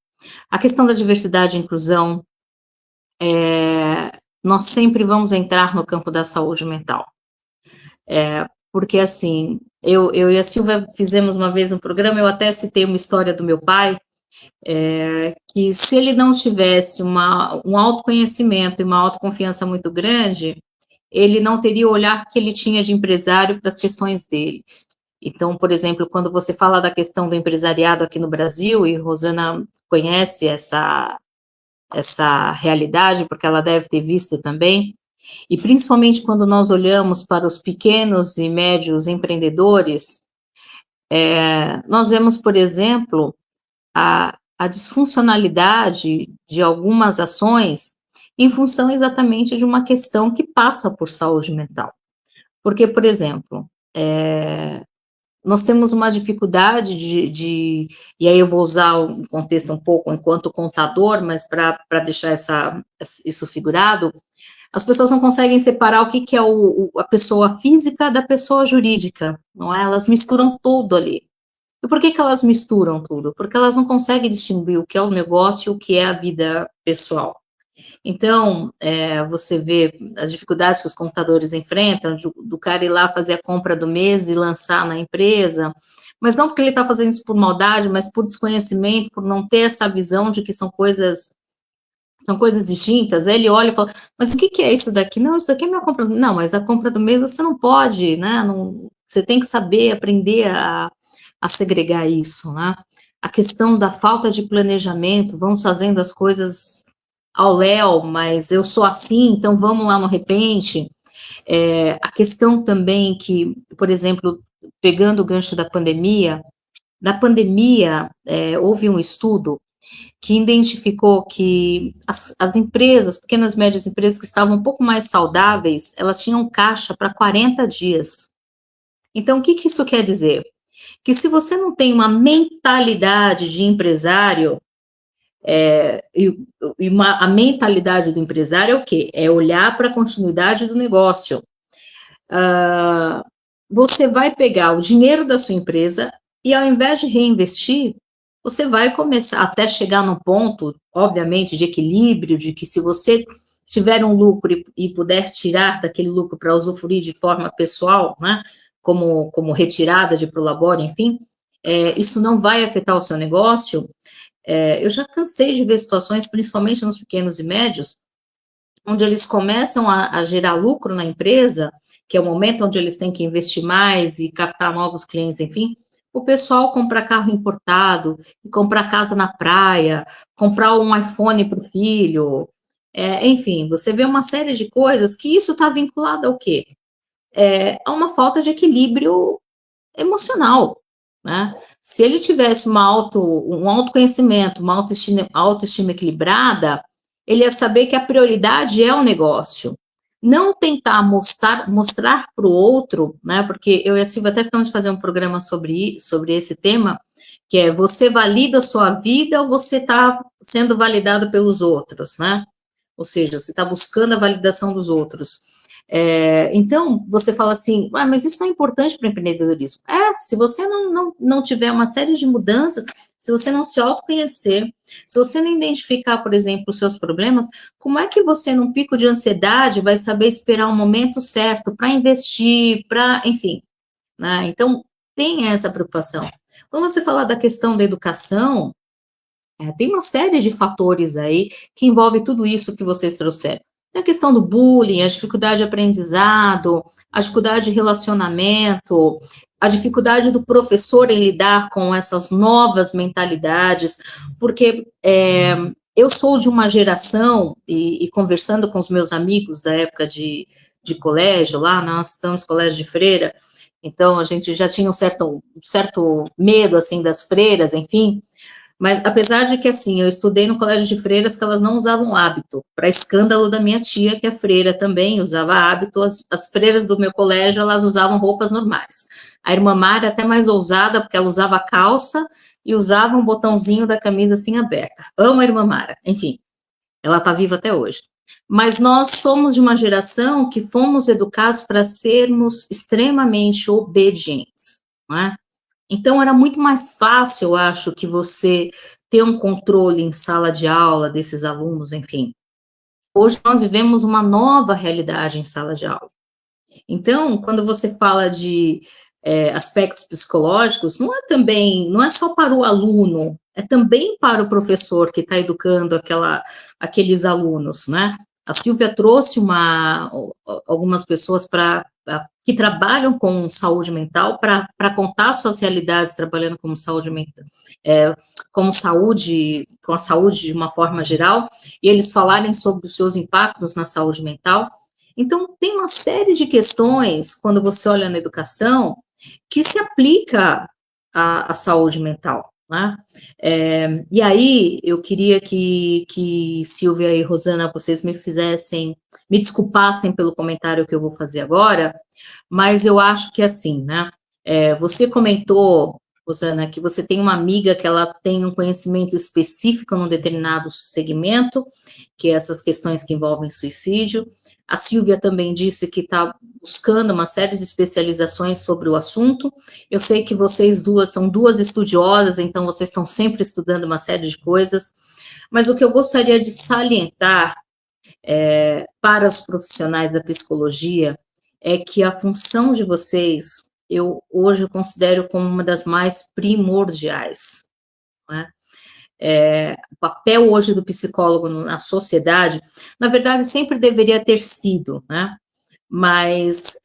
a questão da diversidade e inclusão, nós sempre vamos entrar no campo da saúde mental. Porque, assim, eu e a Silvia fizemos uma vez um programa, eu até citei uma história do meu pai, que se ele não tivesse um autoconhecimento e uma autoconfiança muito grande, ele não teria o olhar que ele tinha de empresário para as questões dele. Então, por exemplo, quando você fala da questão do empresariado aqui no Brasil, e Rosana conhece essa realidade, porque ela deve ter visto também, e principalmente quando nós olhamos para os pequenos e médios empreendedores, nós vemos, por exemplo, a disfuncionalidade de algumas ações em função exatamente de uma questão que passa por saúde mental. Porque, por exemplo, nós temos uma dificuldade e aí eu vou usar um contexto um pouco enquanto contador, mas para deixar isso figurado, as pessoas não conseguem separar o que é a pessoa física da pessoa jurídica, não é? Elas misturam tudo ali. E por que elas misturam tudo? Porque elas não conseguem distinguir o que é o negócio e o que é a vida pessoal. Então, você vê as dificuldades que os computadores enfrentam, do cara ir lá fazer a compra do mês e lançar na empresa, mas não porque ele está fazendo isso por maldade, mas por desconhecimento, por não ter essa visão de que são coisas distintas. Aí ele olha e fala, mas o que que é isso daqui? Não, isso daqui é minha compra. Não, mas a compra do mês você não pode, né? Não, você tem que saber, aprender a segregar isso, né? A questão da falta de planejamento, vamos fazendo as coisas ao léu, mas eu sou assim, então vamos lá no repente. A questão também que, por exemplo, pegando o gancho da pandemia, houve um estudo que identificou que as empresas, pequenas e médias empresas que estavam um pouco mais saudáveis, elas tinham caixa para 40 dias. Então, o que que isso quer dizer? Que se você não tem uma mentalidade de empresário, a mentalidade do empresário é o quê? É olhar para a continuidade do negócio. Você vai pegar o dinheiro da sua empresa e, ao invés de reinvestir, você vai começar até chegar num ponto, obviamente, de equilíbrio, de que se você tiver um lucro e puder tirar daquele lucro para usufruir de forma pessoal, né, como retirada de prolabore, enfim, isso não vai afetar o seu negócio. Eu já cansei de ver situações, principalmente nos pequenos e médios, onde eles começam a gerar lucro na empresa, que é o momento onde eles têm que investir mais e captar novos clientes, enfim, o pessoal compra carro importado, comprar casa na praia, comprar um iPhone para o filho, enfim, você vê uma série de coisas que isso está vinculado ao quê? A uma falta de equilíbrio emocional, né? Se ele tivesse um autoconhecimento, uma autoestima equilibrada, ele ia saber que a prioridade é o negócio. Não tentar mostrar para o outro, né? Porque eu e a Silvia até ficamos de fazer um programa sobre esse tema, que é você valida a sua vida ou você está sendo validado pelos outros, né? Ou seja, você está buscando a validação dos outros. Então, você fala assim, mas isso não é importante para o empreendedorismo. Se você não tiver uma série de mudanças, se você não se autoconhecer, se você não identificar, por exemplo, os seus problemas, como é que você, num pico de ansiedade, vai saber esperar o momento certo para investir, enfim, né? Então, tem essa preocupação. Quando você fala da questão da educação, tem uma série de fatores aí que envolve tudo isso que vocês trouxeram. Tem a questão do bullying, a dificuldade de aprendizado, a dificuldade de relacionamento, a dificuldade do professor em lidar com essas novas mentalidades, porque eu sou de uma geração, e conversando com os meus amigos da época de colégio, lá nós estamos no colégio de freira, então a gente já tinha um certo medo, assim, das freiras, enfim, mas apesar de que, assim, eu estudei no colégio de freiras que elas não usavam hábito, para escândalo da minha tia, que é freira também, usava hábito, as freiras do meu colégio, elas usavam roupas normais. A irmã Mara até mais ousada, porque ela usava calça e usava um botãozinho da camisa assim aberta. Amo a irmã Mara, enfim, ela está viva até hoje. Mas nós somos de uma geração que fomos educados para sermos extremamente obedientes, não é? Então, era muito mais fácil, eu acho, que você ter um controle em sala de aula desses alunos, enfim. Hoje nós vivemos uma nova realidade em sala de aula. Então, quando você fala de aspectos psicológicos, não é só para o aluno, é também para o professor que está educando aqueles alunos, né? A Silvia trouxe algumas pessoas que trabalham com saúde mental para contar suas realidades trabalhando como saúde mental, com a saúde de uma forma geral, e eles falarem sobre os seus impactos na saúde mental. Então, tem uma série de questões, quando você olha na educação, que se aplica à saúde mental, né? E aí, eu queria que Silvia e Rosana, vocês me desculpassem pelo comentário que eu vou fazer agora, mas eu acho que assim, né? Você comentou, Rosana, que você tem uma amiga que ela tem um conhecimento específico num determinado segmento, que é essas questões que envolvem suicídio. A Silvia também disse que está buscando uma série de especializações sobre o assunto. Eu sei que vocês duas são duas estudiosas, então vocês estão sempre estudando uma série de coisas, mas o que eu gostaria de salientar para os profissionais da psicologia é que a função de vocês, eu hoje considero como uma das mais primordiais, né? O papel hoje do psicólogo na sociedade, na verdade, sempre deveria ter sido, né? Mas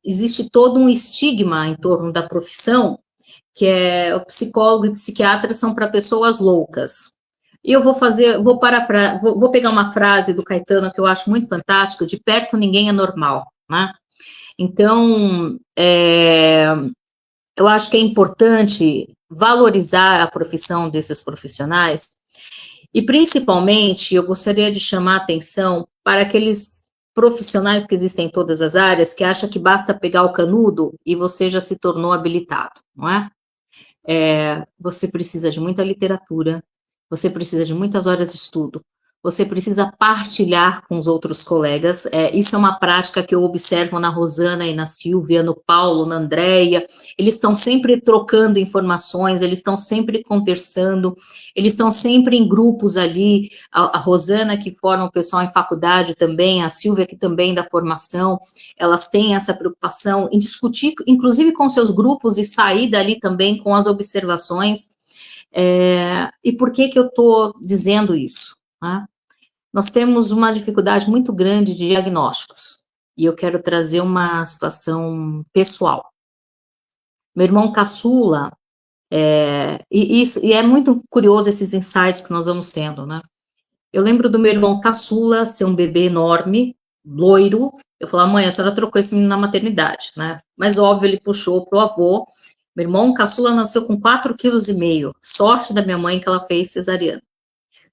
existe todo um estigma em torno da profissão, que é o psicólogo e psiquiatra são para pessoas loucas. E eu vou pegar uma frase do Caetano que eu acho muito fantástico, de perto ninguém é normal, né? Então, eu acho que é importante valorizar a profissão desses profissionais e, principalmente, eu gostaria de chamar a atenção para aqueles profissionais que existem em todas as áreas que acham que basta pegar o canudo e você já se tornou habilitado, não é? Você precisa de muita literatura, você precisa de muitas horas de estudo, você precisa partilhar com os outros colegas, isso é uma prática que eu observo na Rosana e na Silvia, no Paulo, na Andréia, eles estão sempre trocando informações, eles estão sempre conversando, eles estão sempre em grupos ali, a Rosana que forma o pessoal em faculdade também, a Silvia que também dá formação, elas têm essa preocupação em discutir, inclusive com seus grupos e sair dali também com as observações, e por que eu estou dizendo isso, né? Nós temos uma dificuldade muito grande de diagnósticos, e eu quero trazer uma situação pessoal. Meu irmão caçula, e é muito curioso esses insights que nós vamos tendo, né? Eu lembro do meu irmão caçula ser um bebê enorme, loiro, eu falava, mãe, a senhora trocou esse menino na maternidade, né? Mas, óbvio, ele puxou pro avô, meu irmão caçula nasceu com 4,5 kg, sorte da minha mãe que ela fez cesariana.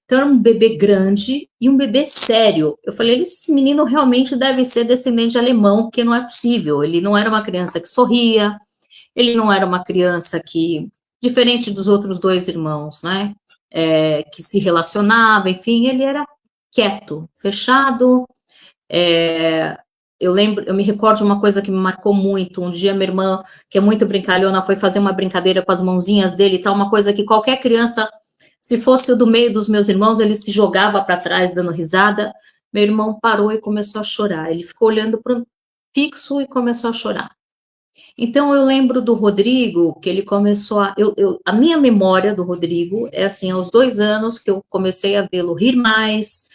Então, era um bebê grande e um bebê sério. Eu falei, esse menino realmente deve ser descendente de alemão, porque não é possível. Ele não era uma criança que sorria, ele não era uma criança que, diferente dos outros 2 irmãos, né, que se relacionava, enfim, ele era quieto, fechado. Eu me recordo de uma coisa que me marcou muito. Um dia, minha irmã, que é muito brincalhona, foi fazer uma brincadeira com as mãozinhas dele e tal, uma coisa que qualquer criança, se fosse do meio dos meus irmãos, ele se jogava para trás dando risada. Meu irmão parou e começou a chorar. Ele ficou olhando para o fixo e começou a chorar. Então, eu lembro do Rodrigo, que ele começou a minha memória do Rodrigo é assim, aos 2 anos que eu comecei a vê-lo rir mais,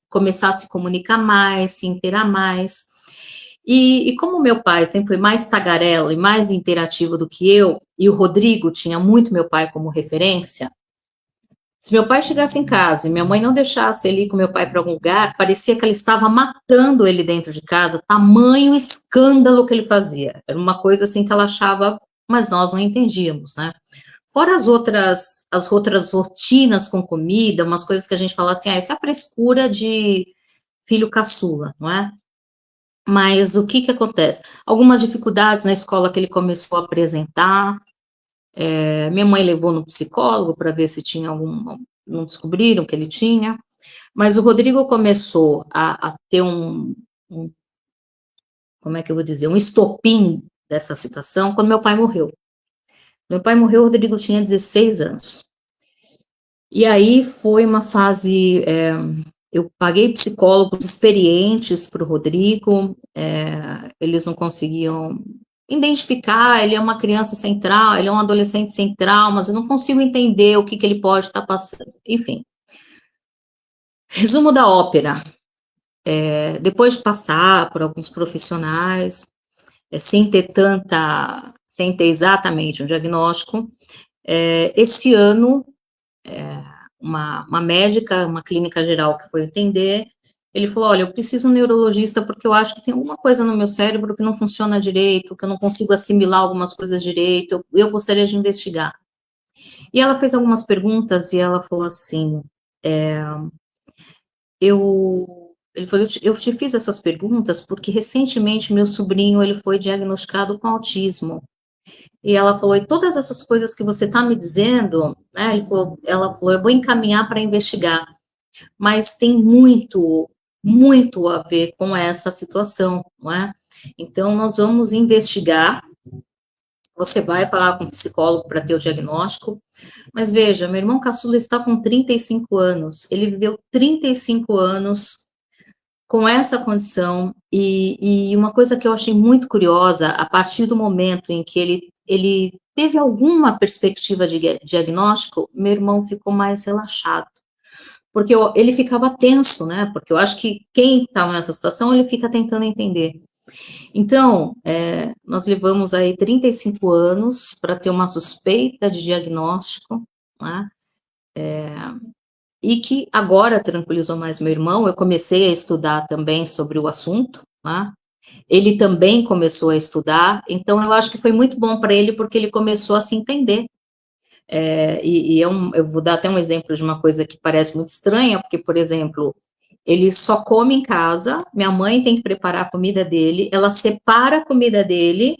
começar a se comunicar mais, se inteirar mais. E como meu pai sempre foi mais tagarela e mais interativo do que eu, e o Rodrigo tinha muito meu pai como referência, se meu pai chegasse em casa e minha mãe não deixasse ele ir com meu pai para algum lugar, parecia que ela estava matando ele dentro de casa, tamanho escândalo que ele fazia. Era uma coisa assim que ela achava, mas nós não entendíamos, né? Fora as outras rotinas com comida, umas coisas que a gente fala assim, isso é frescura de filho caçula, não é? Mas o que acontece? Algumas dificuldades na escola que ele começou a apresentar, minha mãe levou no psicólogo para ver se tinha não descobriram que ele tinha, mas o Rodrigo começou a ter como é que eu vou dizer, um estopim dessa situação quando meu pai morreu. Meu pai morreu, o Rodrigo tinha 16 anos. E aí foi uma fase, eu paguei psicólogos experientes para o Rodrigo, eles não conseguiam identificar, ele é uma criança sem trauma, ele é um adolescente sem traumas, eu não consigo entender o que ele pode estar passando, enfim. Resumo da ópera, depois de passar por alguns profissionais, sem ter exatamente um diagnóstico, esse ano, uma médica, uma clínica geral que foi atender, ele falou, olha, eu preciso de um neurologista porque eu acho que tem alguma coisa no meu cérebro que não funciona direito, que eu não consigo assimilar algumas coisas direito, eu gostaria de investigar. E ela fez algumas perguntas e ela falou assim, ele falou, eu te fiz essas perguntas porque recentemente meu sobrinho, ele foi diagnosticado com autismo. E ela falou, e todas essas coisas que você está me dizendo, né, ela falou, eu vou encaminhar para investigar, mas tem muito, muito a ver com essa situação, não é? Então, nós vamos investigar você vai falar com um psicólogo para ter o diagnóstico, mas veja, meu irmão caçula está com 35 anos, ele viveu 35 anos com essa condição, e uma coisa que eu achei muito curiosa, a partir do momento em que ele teve alguma perspectiva de diagnóstico, meu irmão ficou mais relaxado, porque ele ficava tenso, né, porque eu acho que quem está nessa situação, ele fica tentando entender. Então, nós levamos aí 35 anos para ter uma suspeita de diagnóstico, né, e que agora tranquilizou mais meu irmão, eu comecei a estudar também sobre o assunto, né, ele também começou a estudar, então eu acho que foi muito bom para ele, porque ele começou a se entender. Eu vou dar até um exemplo de uma coisa que parece muito estranha, porque, por exemplo, ele só come em casa, minha mãe tem que preparar a comida dele, ela separa a comida dele,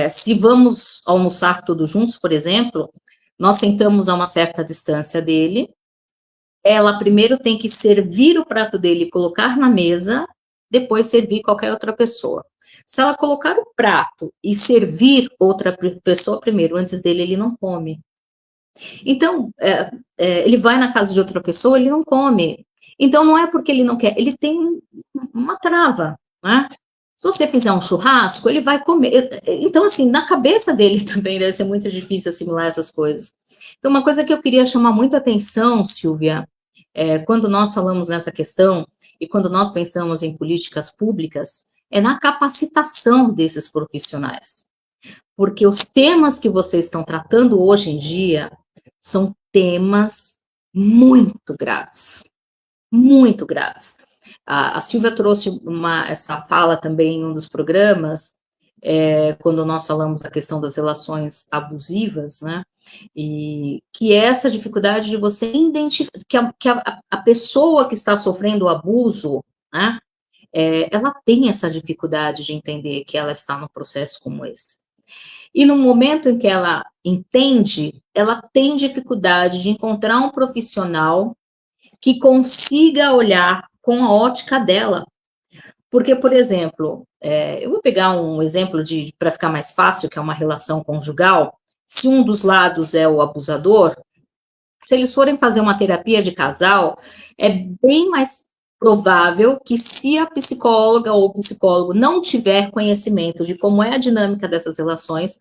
se vamos almoçar todos juntos, por exemplo, nós sentamos a uma certa distância dele, ela primeiro tem que servir o prato dele e colocar na mesa, depois servir qualquer outra pessoa. Se ela colocar o prato e servir outra pessoa primeiro, antes dele, ele não come. Então, ele vai na casa de outra pessoa, ele não come. Então, não é porque ele não quer, ele tem uma trava, né? Se você fizer um churrasco, ele vai comer. Então, assim, na cabeça dele também deve ser muito difícil assimilar essas coisas. Então, uma coisa que eu queria chamar muito a atenção, Silvia, quando nós falamos nessa questão e quando nós pensamos em políticas públicas, é na capacitação desses profissionais. Porque os temas que vocês estão tratando hoje em dia são temas muito graves, muito graves. A Silvia trouxe essa fala também em um dos programas, quando nós falamos da questão das relações abusivas, né, e que é essa dificuldade de você identificar, que a pessoa que está sofrendo o abuso, né, ela tem essa dificuldade de entender que ela está num processo como esse. E no momento em que ela entende, ela tem dificuldade de encontrar um profissional que consiga olhar com a ótica dela. Porque, por exemplo, eu vou pegar um exemplo para ficar mais fácil, que é uma relação conjugal. Se um dos lados é o abusador, se eles forem fazer uma terapia de casal, é bem mais provável que, se a psicóloga ou o psicólogo não tiver conhecimento de como é a dinâmica dessas relações,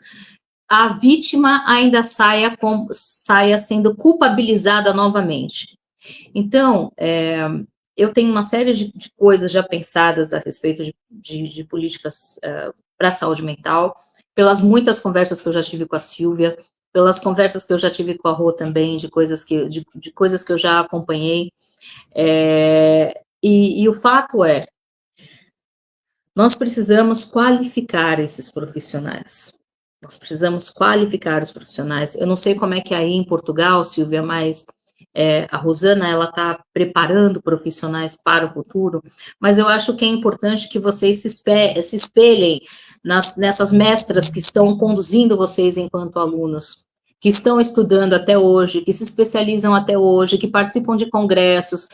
a vítima ainda saia sendo culpabilizada novamente. Então, eu tenho uma série de coisas já pensadas a respeito de políticas para a saúde mental, pelas muitas conversas que eu já tive com a Silvia, pelas conversas que eu já tive com a Rô também, de coisas que eu já acompanhei, e o fato é, nós precisamos qualificar esses profissionais. Nós precisamos qualificar os profissionais. Eu não sei como é que é aí em Portugal, Silvia, mas a Rosana, ela está preparando profissionais para o futuro, mas eu acho que é importante que vocês se espelhem nessas mestras que estão conduzindo vocês enquanto alunos, que estão estudando até hoje, que se especializam até hoje, que participam de congressos.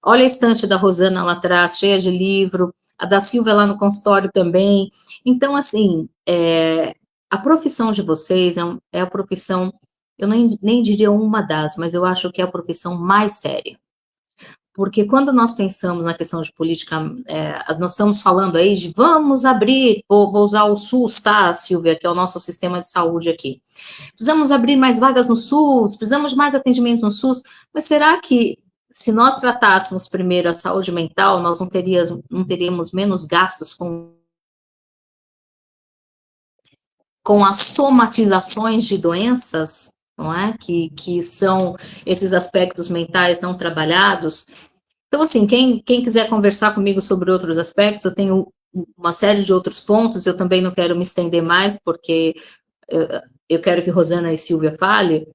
Olha a estante da Rosana lá atrás, cheia de livro, a da Silvia lá no consultório também. Então, assim, a profissão de vocês é a profissão, eu nem diria uma das, mas eu acho que é a profissão mais séria. Porque quando nós pensamos na questão de política, nós estamos falando aí de vamos abrir, vou usar o SUS, tá, Silvia, que é o nosso sistema de saúde aqui. Precisamos abrir mais vagas no SUS, precisamos de mais atendimentos no SUS, mas será que, se nós tratássemos primeiro a saúde mental, nós não teríamos menos gastos com as somatizações de doenças, não é? Que são esses aspectos mentais não trabalhados. Então, assim, quem quiser conversar comigo sobre outros aspectos, eu tenho uma série de outros pontos, eu também não quero me estender mais, porque eu quero que Rosana e Silvia falem,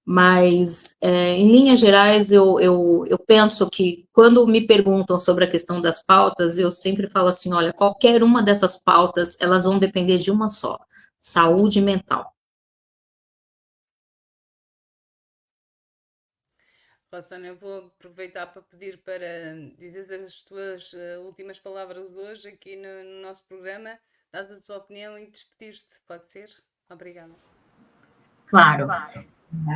mas, em linhas gerais, eu penso que, quando me perguntam sobre a questão das pautas, eu sempre falo assim, olha, qualquer uma dessas pautas, elas vão depender de uma só, saúde mental. Rosana, eu vou aproveitar para pedir para dizer as tuas últimas palavras de hoje aqui no nosso programa, dás a tua opinião e despedir-te, pode ser? Obrigada. Claro.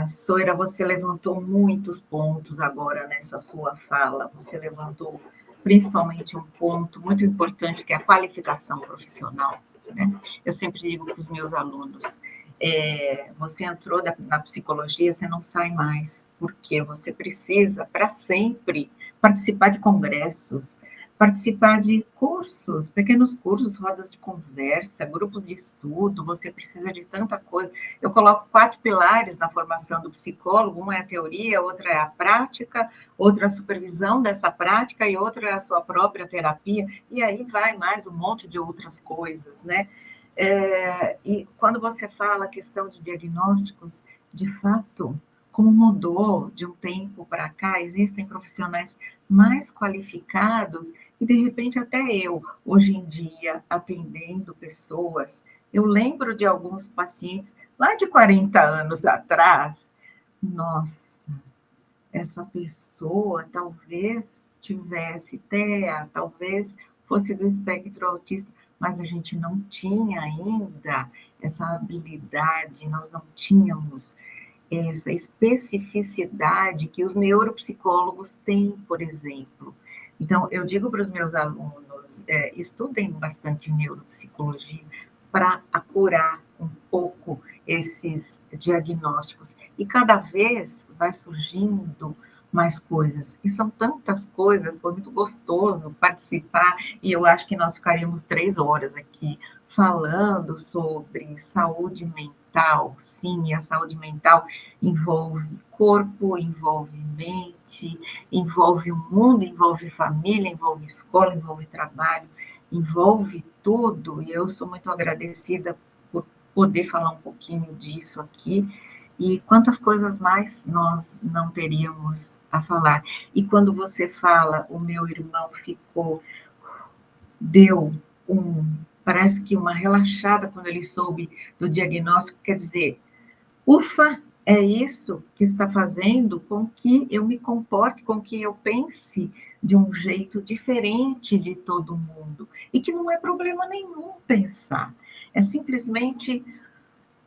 Soira, você levantou muitos pontos agora nessa sua fala. Você levantou principalmente um ponto muito importante, que é a qualificação profissional, né? Eu sempre digo para os meus alunos, você entrou na psicologia, você não sai mais, porque você precisa, para sempre, participar de congressos, participar de cursos, pequenos cursos, rodas de conversa, grupos de estudo, você precisa de tanta coisa. Eu coloco 4 pilares na formação do psicólogo: um é a teoria, outra é a prática, outra é a supervisão dessa prática e outra é a sua própria terapia, e aí vai mais um monte de outras coisas, né? E quando você fala a questão de diagnósticos, de fato, como mudou de um tempo para cá, existem profissionais mais qualificados e, de repente, até eu, hoje em dia, atendendo pessoas, eu lembro de alguns pacientes lá de 40 anos atrás. Nossa, essa pessoa talvez tivesse TEA, talvez fosse do espectro autista, mas a gente não tinha ainda essa habilidade, nós não tínhamos essa especificidade que os neuropsicólogos têm, por exemplo. Então, eu digo para os meus alunos, estudem bastante neuropsicologia para apurar um pouco esses diagnósticos. E cada vez vai surgindo mais coisas. E são tantas coisas, foi muito gostoso participar, e eu acho que nós ficaríamos 3 horas aqui falando sobre saúde mental. Sim, a saúde mental envolve corpo, envolve mente, envolve o mundo, envolve família, envolve escola, envolve trabalho, envolve tudo. E eu sou muito agradecida por poder falar um pouquinho disso aqui. E quantas coisas mais nós não teríamos a falar. E quando você fala, o meu irmão deu parece que uma relaxada quando ele soube do diagnóstico, quer dizer, ufa, é isso que está fazendo com que eu me comporte, com que eu pense de um jeito diferente de todo mundo. E que não é problema nenhum pensar. É simplesmente,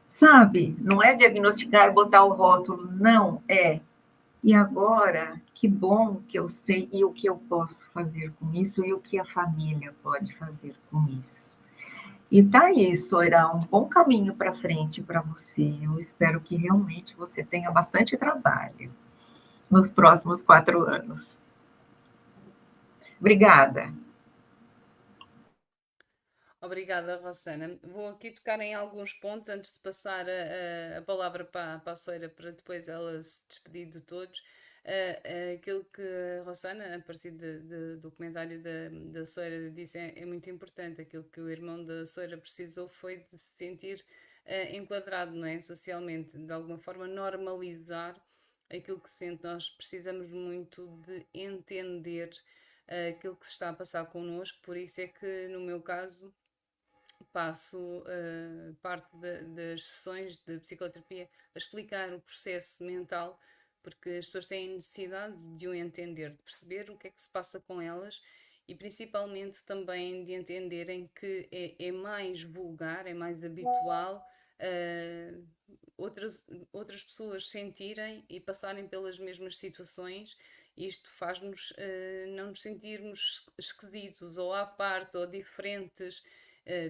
sabe, não é diagnosticar e botar o rótulo, não, e agora, que bom que eu sei e o que eu posso fazer com isso e o que a família pode fazer com isso. E tá aí, Soira, um bom caminho para frente para você. Eu espero que realmente você tenha bastante trabalho nos próximos 4 anos. Obrigada. Obrigada, Rossana. Vou aqui tocar em alguns pontos antes de passar a palavra para a Soira, para depois ela se despedir de todos. Aquilo que a Rossana, a partir do comentário da Soira, disse é muito importante. Aquilo que o irmão da Soira precisou foi de se sentir enquadrado, não é? Socialmente, de alguma forma normalizar aquilo que sente. Nós precisamos muito de entender aquilo que se está a passar connosco, por isso é que no meu caso passo parte das sessões de psicoterapia a explicar o processo mental, porque as pessoas têm necessidade de o entender, de perceber o que é que se passa com elas e principalmente também de entenderem que é mais vulgar, é mais habitual outras pessoas sentirem e passarem pelas mesmas situações. Isto faz-nos não nos sentirmos esquisitos ou à parte ou diferentes.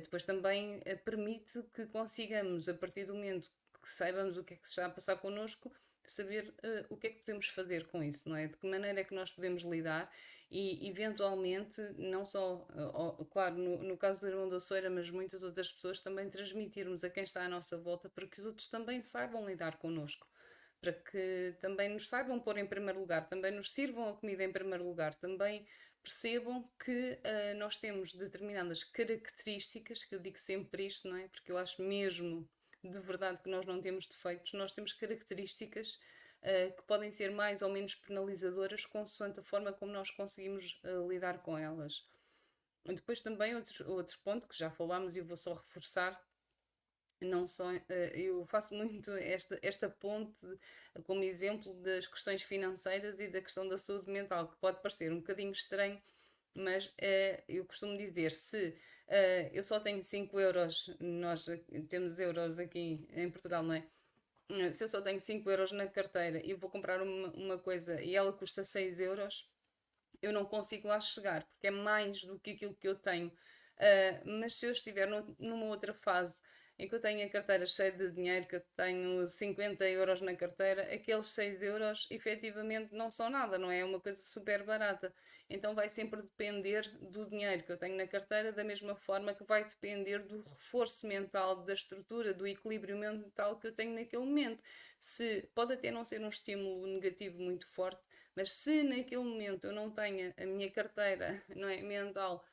Depois também permite que consigamos, a partir do momento que saibamos o que é que se está a passar connosco, saber o que é que podemos fazer com isso, não é? De que maneira é que nós podemos lidar e, eventualmente, não só, claro, no caso do irmão da Soira, mas muitas outras pessoas, também transmitirmos a quem está à nossa volta para que os outros também saibam lidar connosco, para que também nos saibam pôr em primeiro lugar, também nos sirvam a comida em primeiro lugar, também percebam que nós temos determinadas características, que eu digo sempre isto, não é? Porque eu acho mesmo de verdade que nós não temos defeitos, nós temos características que podem ser mais ou menos penalizadoras consoante a forma como nós conseguimos lidar com elas. Depois também outro ponto que já falámos e eu vou só reforçar, não só, eu faço muito esta ponte como exemplo das questões financeiras e da questão da saúde mental, que pode parecer um bocadinho estranho mas eu costumo dizer, se eu só tenho 5 euros, nós temos euros aqui em Portugal, não é? Se eu só tenho 5 euros na carteira e vou comprar uma coisa e ela custa 6 euros, eu não consigo lá chegar, porque é mais do que aquilo que eu tenho. Mas se eu estiver numa outra fase em que eu tenho a carteira cheia de dinheiro, que eu tenho 50 euros na carteira, aqueles 6 euros efetivamente não são nada, não é? É uma coisa super barata. Então vai sempre depender do dinheiro que eu tenho na carteira, da mesma forma que vai depender do reforço mental, da estrutura, do equilíbrio mental que eu tenho naquele momento. Se pode até não ser um estímulo negativo muito forte, mas se naquele momento eu não tenho a minha carteira, não é, mental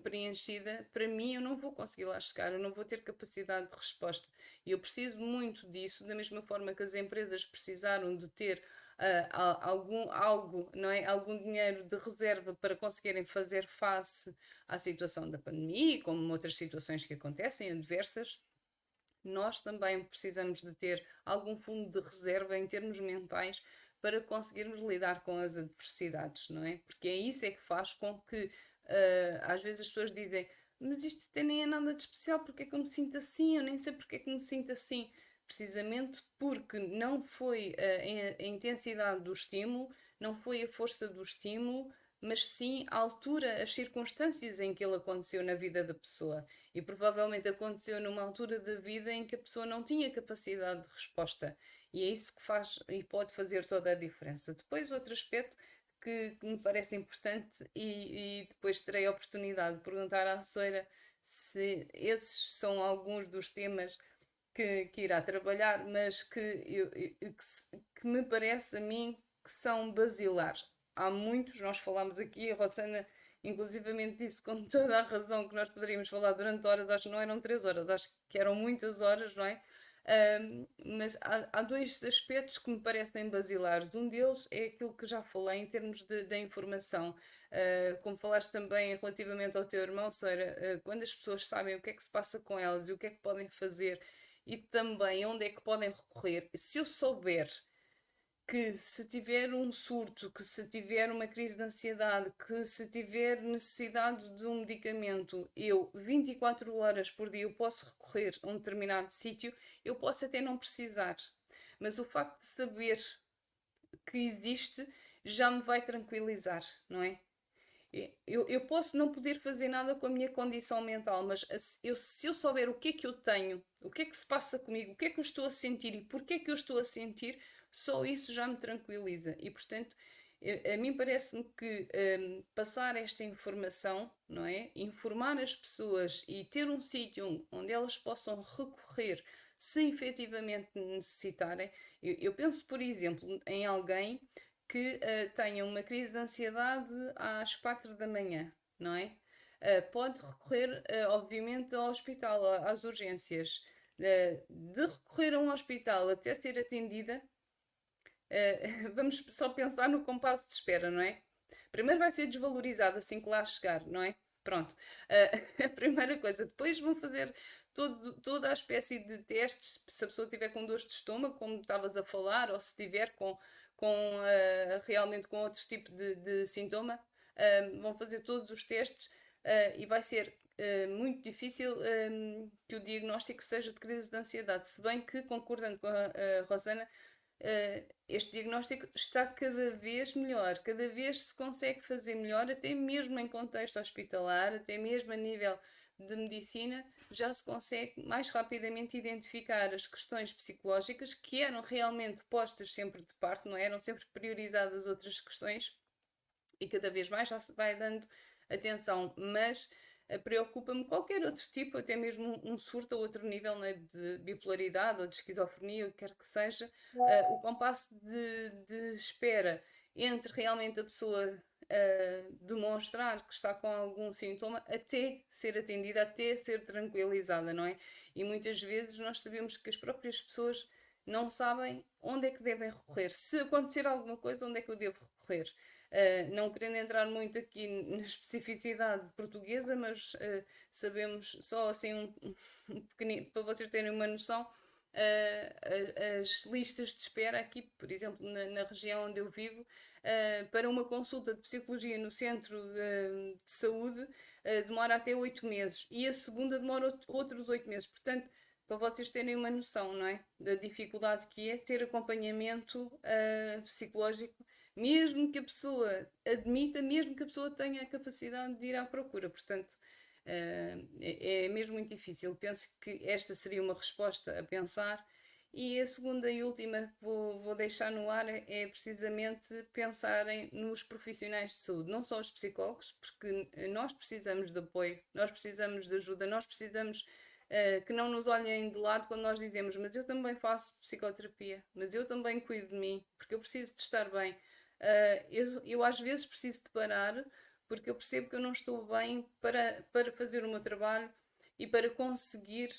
preenchida, para mim eu não vou conseguir lá chegar, eu não vou ter capacidade de resposta. E eu preciso muito disso, da mesma forma que as empresas precisaram de ter algo, não é? Algum dinheiro de reserva para conseguirem fazer face à situação da pandemia, como outras situações que acontecem, adversas. Nós também precisamos de ter algum fundo de reserva em termos mentais para conseguirmos lidar com as adversidades, não é? Porque é isso é que faz com que às vezes as pessoas dizem, mas isto até nem é nada de especial, porque é que eu me sinto assim? Eu nem sei porque é que me sinto assim. Precisamente porque não foi a intensidade do estímulo, não foi a força do estímulo, mas sim a altura, as circunstâncias em que ele aconteceu na vida da pessoa. E provavelmente aconteceu numa altura da vida em que a pessoa não tinha capacidade de resposta. E é isso que faz e pode fazer toda a diferença. Depois, outro aspecto que me parece importante, e depois terei a oportunidade de perguntar à Soeira se esses são alguns dos temas que irá trabalhar, mas que me parece a mim que são basilares. Há muitos, nós falámos aqui, a Rossana inclusivamente disse com toda a razão que nós poderíamos falar durante horas, acho que não eram 3 horas, acho que eram muitas horas, não é? Mas há dois aspectos que me parecem basilares. Um deles é aquilo que já falei em termos da informação. Como falaste também relativamente ao teu irmão, Sara, quando as pessoas sabem o que é que se passa com elas e o que é que podem fazer e também onde é que podem recorrer, se eu souber que se tiver um surto, que se tiver uma crise de ansiedade, que se tiver necessidade de um medicamento, eu 24 horas por dia eu posso recorrer a um determinado sítio, eu posso até não precisar. Mas o facto de saber que existe já me vai tranquilizar, não é? Eu posso não poder fazer nada com a minha condição mental, mas se eu souber o que é que eu tenho, o que é que se passa comigo, o que é que eu estou a sentir e porque é que eu estou a sentir, só isso já me tranquiliza. E portanto, a mim parece-me que passar esta informação, não é? Informar as pessoas e ter um sítio onde elas possam recorrer se efetivamente necessitarem. Eu penso, por exemplo, em alguém que tenha uma crise de ansiedade às 4 da manhã, não é? Pode recorrer, obviamente, ao hospital, às urgências. De recorrer a um hospital até ser atendida, vamos só pensar no compasso de espera, não é? Primeiro vai ser desvalorizado assim que lá chegar, não é? Pronto. A primeira coisa. Depois vão fazer toda a espécie de testes, se a pessoa estiver com dores de estômago, como estavas a falar, ou se estiver realmente com outro tipo de sintoma, vão fazer todos os testes e vai ser muito difícil que o diagnóstico seja de crise de ansiedade. Se bem que, concordando com a Rosana, este diagnóstico está cada vez melhor, cada vez se consegue fazer melhor, até mesmo em contexto hospitalar, até mesmo a nível de medicina, já se consegue mais rapidamente identificar as questões psicológicas que eram realmente postas sempre de parte, não é? Eram sempre priorizadas outras questões e cada vez mais já se vai dando atenção, mas preocupa-me qualquer outro tipo, até mesmo um surto a outro nível, né, de bipolaridade ou de esquizofrenia, o que quer que seja, o compasso de espera entre realmente a pessoa demonstrar que está com algum sintoma até ser atendida, até ser tranquilizada, não é? E muitas vezes nós sabemos que as próprias pessoas não sabem onde é que devem recorrer. Se acontecer alguma coisa, onde é que eu devo recorrer? Não querendo entrar muito aqui na especificidade portuguesa, mas sabemos só assim um pequenino, para vocês terem uma noção, as listas de espera aqui, por exemplo, na região onde eu vivo, para uma consulta de psicologia no centro de saúde, demora até 8 meses, e a segunda demora outros 8 meses. Portanto, para vocês terem uma noção, não é? Da dificuldade que é ter acompanhamento psicológico, mesmo que a pessoa admita, mesmo que a pessoa tenha a capacidade de ir à procura. Portanto, é mesmo muito difícil. Penso que esta seria uma resposta a pensar. E a segunda e última que vou deixar no ar é precisamente pensarem nos profissionais de saúde, não só os psicólogos, porque nós precisamos de apoio, nós precisamos de ajuda, nós precisamos que não nos olhem de lado quando nós dizemos: mas eu também faço psicoterapia, mas eu também cuido de mim, porque eu preciso de estar bem. Eu às vezes preciso de parar, porque eu percebo que eu não estou bem para fazer o meu trabalho e para conseguir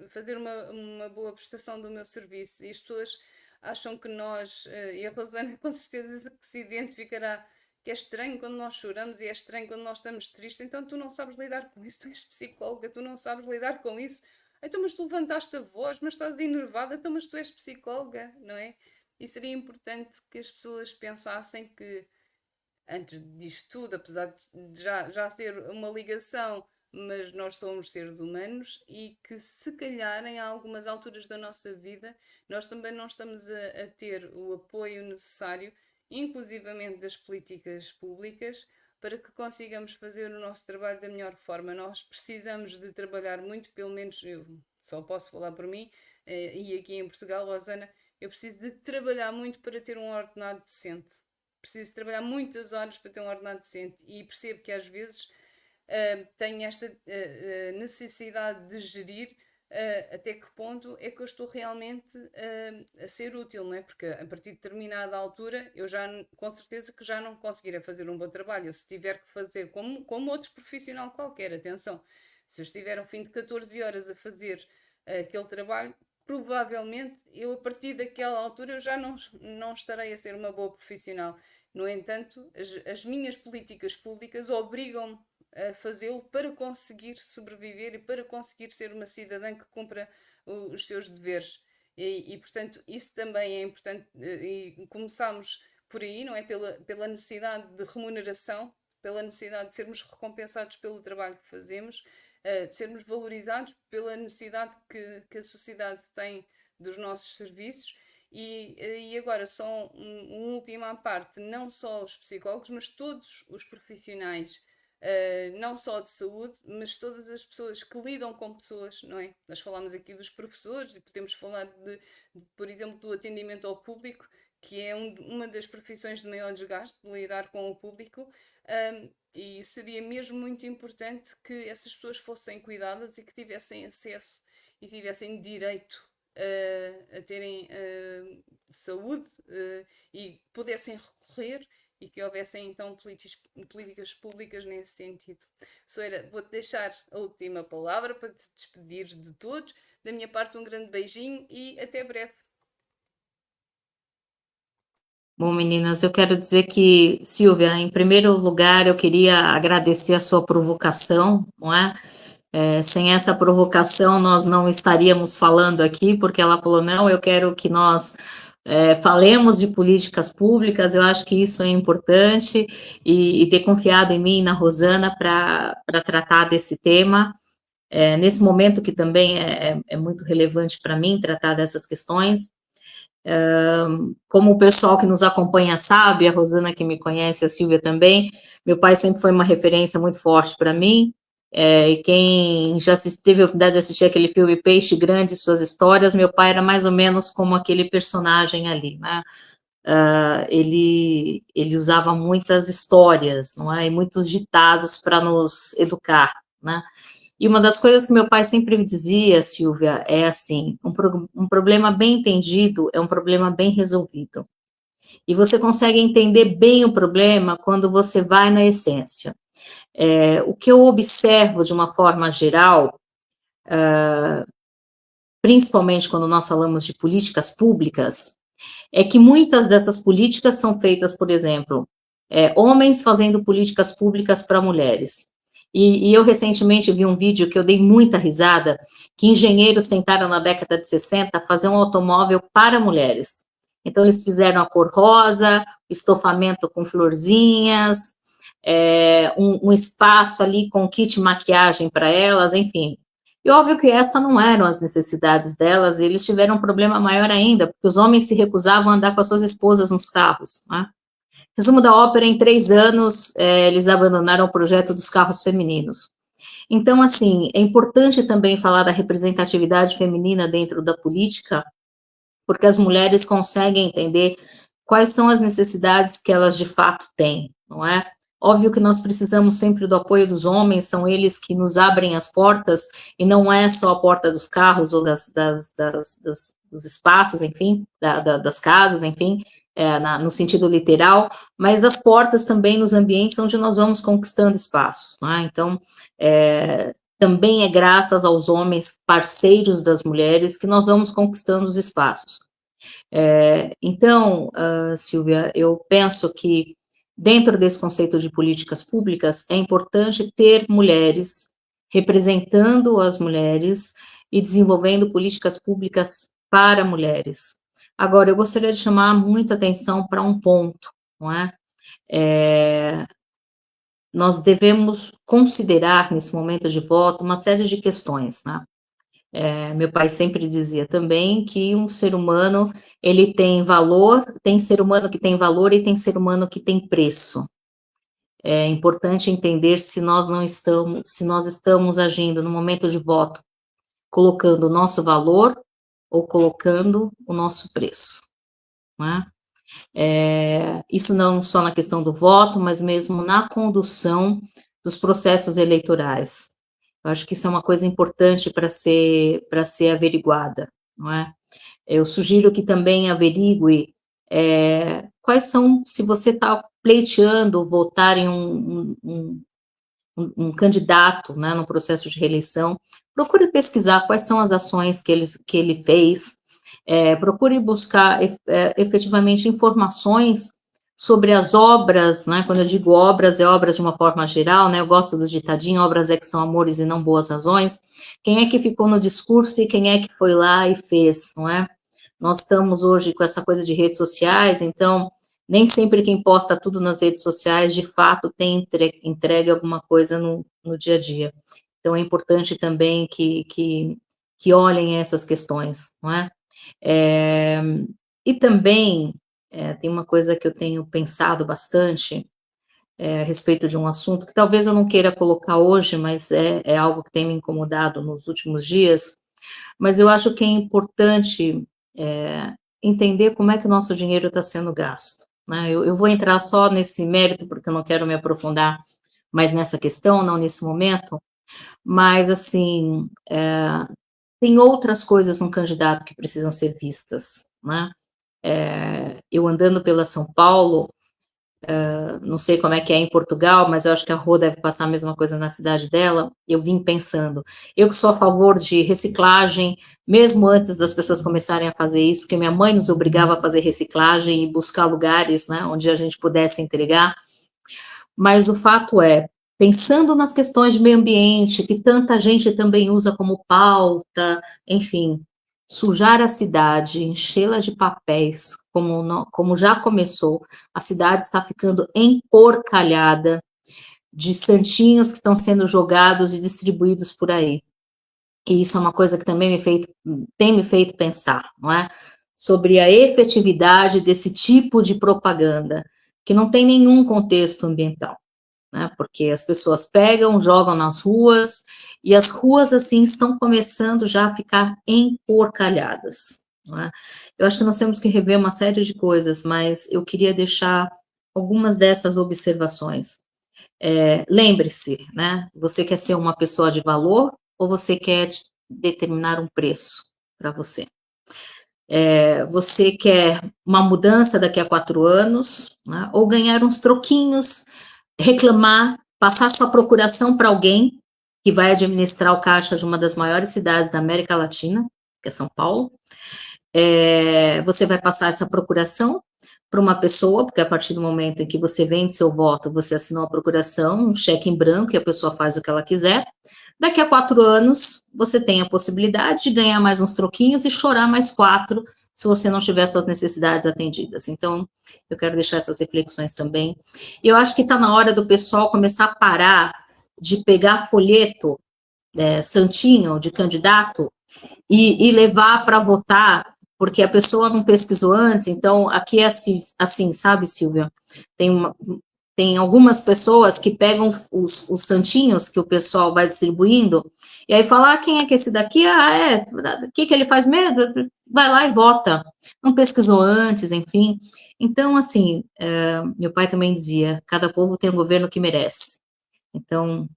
fazer uma boa prestação do meu serviço. E as pessoas acham que nós, e a Rosana com certeza que se identificará, que é estranho quando nós choramos e é estranho quando nós estamos tristes. Então tu não sabes lidar com isso, tu és psicóloga, tu não sabes lidar com isso. Então, mas tu levantaste a voz, mas estás enervada, então, mas tu és psicóloga, não é? E seria importante que as pessoas pensassem que, antes disto tudo, apesar de já ser uma ligação, mas nós somos seres humanos, e que se calhar em algumas alturas da nossa vida nós também não estamos a ter o apoio necessário, inclusivamente das políticas públicas, para que consigamos fazer o nosso trabalho da melhor forma. Nós precisamos de trabalhar muito, pelo menos eu só posso falar por mim, e aqui em Portugal, Rosana, eu preciso de trabalhar muito para ter um ordenado decente. Preciso trabalhar muitas horas para ter um ordenado decente, e percebo que às vezes tenho esta necessidade de gerir até que ponto é que eu estou realmente a ser útil, não é? Porque a partir de determinada altura eu já, com certeza que já não conseguirei fazer um bom trabalho. Eu, se tiver que fazer como outro profissional qualquer, atenção, se eu estiver ao fim de 14 horas a fazer aquele trabalho, provavelmente eu, a partir daquela altura, eu já não estarei a ser uma boa profissional. No entanto, as minhas políticas públicas obrigam-me a fazê-lo para conseguir sobreviver e para conseguir ser uma cidadã que cumpra os seus deveres. E portanto, isso também é importante, e começamos por aí, não é? Pela necessidade de remuneração, pela necessidade de sermos recompensados pelo trabalho que fazemos, de sermos valorizados, pela necessidade que a sociedade tem dos nossos serviços. E agora, só uma última parte, não só os psicólogos, mas todos os profissionais, não só de saúde, mas todas as pessoas que lidam com pessoas, não é? Nós falamos aqui dos professores e podemos falar, por exemplo, do atendimento ao público, que é uma das profissões de maior desgaste, de lidar com o público, e seria mesmo muito importante que essas pessoas fossem cuidadas e que tivessem acesso e tivessem direito a terem saúde e pudessem recorrer, e que houvessem então políticas públicas nesse sentido. Soeira, vou-te deixar a última palavra para te despedires de todos. Da minha parte, um grande beijinho e até breve. Bom, meninas, eu quero dizer que, Silvia, em primeiro lugar, eu queria agradecer a sua provocação, não é? Sem essa provocação, nós não estaríamos falando aqui, porque ela falou: não, eu quero que nós falemos de políticas públicas. Eu acho que isso é importante, e ter confiado em mim e na Rosana para tratar desse tema, nesse momento que também é muito relevante para mim tratar dessas questões. Como o pessoal que nos acompanha sabe, a Rosana que me conhece, a Silvia também, meu pai sempre foi uma referência muito forte para mim. E quem já teve a oportunidade de assistir aquele filme Peixe Grande e Suas Histórias, meu pai era mais ou menos como aquele personagem ali, né? Ele usava muitas histórias, não é? E muitos ditados para nos educar, né? E uma das coisas que meu pai sempre me dizia, Silvia, é assim: um problema bem entendido é um problema bem resolvido. E você consegue entender bem o problema quando você vai na essência. O que eu observo de uma forma geral, principalmente quando nós falamos de políticas públicas, é que muitas dessas políticas são feitas, por exemplo, homens fazendo políticas públicas para mulheres. E eu recentemente vi um vídeo que eu dei muita risada, que engenheiros tentaram na década de 60 fazer um automóvel para mulheres. Então eles fizeram a cor rosa, estofamento com florzinhas, um espaço ali com kit maquiagem para elas, enfim. E óbvio que essas não eram as necessidades delas, e eles tiveram um problema maior ainda, porque os homens se recusavam a andar com as suas esposas nos carros, né? Resumo da ópera, em 3 anos, eles abandonaram o projeto dos carros femininos. Então, assim, é importante também falar da representatividade feminina dentro da política, porque as mulheres conseguem entender quais são as necessidades que elas de fato têm, não é? Óbvio que nós precisamos sempre do apoio dos homens, são eles que nos abrem as portas, e não é só a porta dos carros ou dos espaços, enfim, das casas, enfim, no sentido literal, mas as portas também nos ambientes onde nós vamos conquistando espaços, não é? Então, também é graças aos homens parceiros das mulheres que nós vamos conquistando os espaços. Então, Silvia, eu penso que dentro desse conceito de políticas públicas é importante ter mulheres representando as mulheres e desenvolvendo políticas públicas para mulheres. Agora, eu gostaria de chamar muita atenção para um ponto, não é? Nós devemos considerar, nesse momento de voto, uma série de questões, né? Meu pai sempre dizia também que um ser humano, ele tem valor, tem ser humano que tem valor e tem ser humano que tem preço. É importante entender se nós estamos agindo no momento de voto, colocando o nosso valor ou colocando o nosso preço, não é? Isso não só na questão do voto, mas mesmo na condução dos processos eleitorais. Eu acho que isso é uma coisa importante para ser averiguada, não é? Eu sugiro que também averigue quais são, se você está pleiteando votar em um candidato, né, no processo de reeleição, procure pesquisar quais são as ações que ele fez, procure buscar efetivamente informações sobre as obras, né, quando eu digo obras, é obras de uma forma geral, né, eu gosto do ditadinho, obras é que são amores e não boas razões, quem é que ficou no discurso e quem é que foi lá e fez, não é? Nós estamos hoje com essa coisa de redes sociais, então, nem sempre quem posta tudo nas redes sociais, de fato, tem entregue alguma coisa no dia a dia. Então, é importante também que olhem essas questões, não é? E também, tem uma coisa que eu tenho pensado bastante, a respeito de um assunto que talvez eu não queira colocar hoje, mas é algo que tem me incomodado nos últimos dias, mas eu acho que é importante entender como é que o nosso dinheiro está sendo gasto, né? Eu vou entrar só nesse mérito, porque eu não quero me aprofundar mais nessa questão, não nesse momento, mas, assim, tem outras coisas no candidato que precisam ser vistas, né? Eu andando pela São Paulo, não sei como é que é em Portugal, mas eu acho que a Rô deve passar a mesma coisa na cidade dela, eu vim pensando, eu que sou a favor de reciclagem, mesmo antes das pessoas começarem a fazer isso, porque minha mãe nos obrigava a fazer reciclagem e buscar lugares, né, onde a gente pudesse entregar, mas o fato é, pensando nas questões de meio ambiente, que tanta gente também usa como pauta, enfim, sujar a cidade, enchê-la de papéis, como já começou, a cidade está ficando emporcalhada de santinhos que estão sendo jogados e distribuídos por aí. E isso é uma coisa que também tem me feito pensar, não é? Sobre a efetividade desse tipo de propaganda, que não tem nenhum contexto ambiental, né? Porque as pessoas pegam, jogam nas ruas, e as ruas, assim, estão começando já a ficar emporcalhadas, não é? Eu acho que nós temos que rever uma série de coisas, mas eu queria deixar algumas dessas observações. Lembre-se, né? Você quer ser uma pessoa de valor ou você quer determinar um preço para você? Você quer uma mudança daqui a 4 anos, né? Ou ganhar uns troquinhos, reclamar, passar sua procuração para alguém que vai administrar o caixa de uma das maiores cidades da América Latina, que é São Paulo. Você vai passar essa procuração para uma pessoa, porque a partir do momento em que você vende seu voto, você assinou a procuração, um cheque em branco, e a pessoa faz o que ela quiser. Daqui a 4 anos, você tem a possibilidade de ganhar mais uns troquinhos e chorar mais 4, se você não tiver suas necessidades atendidas. Então, eu quero deixar essas reflexões também. Eu acho que está na hora do pessoal começar a parar de pegar folheto, santinho, de candidato, e levar para votar, porque a pessoa não pesquisou antes. Então, aqui é assim, sabe, Silvia? Tem algumas pessoas que pegam os santinhos que o pessoal vai distribuindo, e aí fala, quem é que esse daqui? O que ele faz mesmo? Vai lá e vota. Não pesquisou antes, enfim. Então, assim, meu pai também dizia, cada povo tem um governo que merece. Então,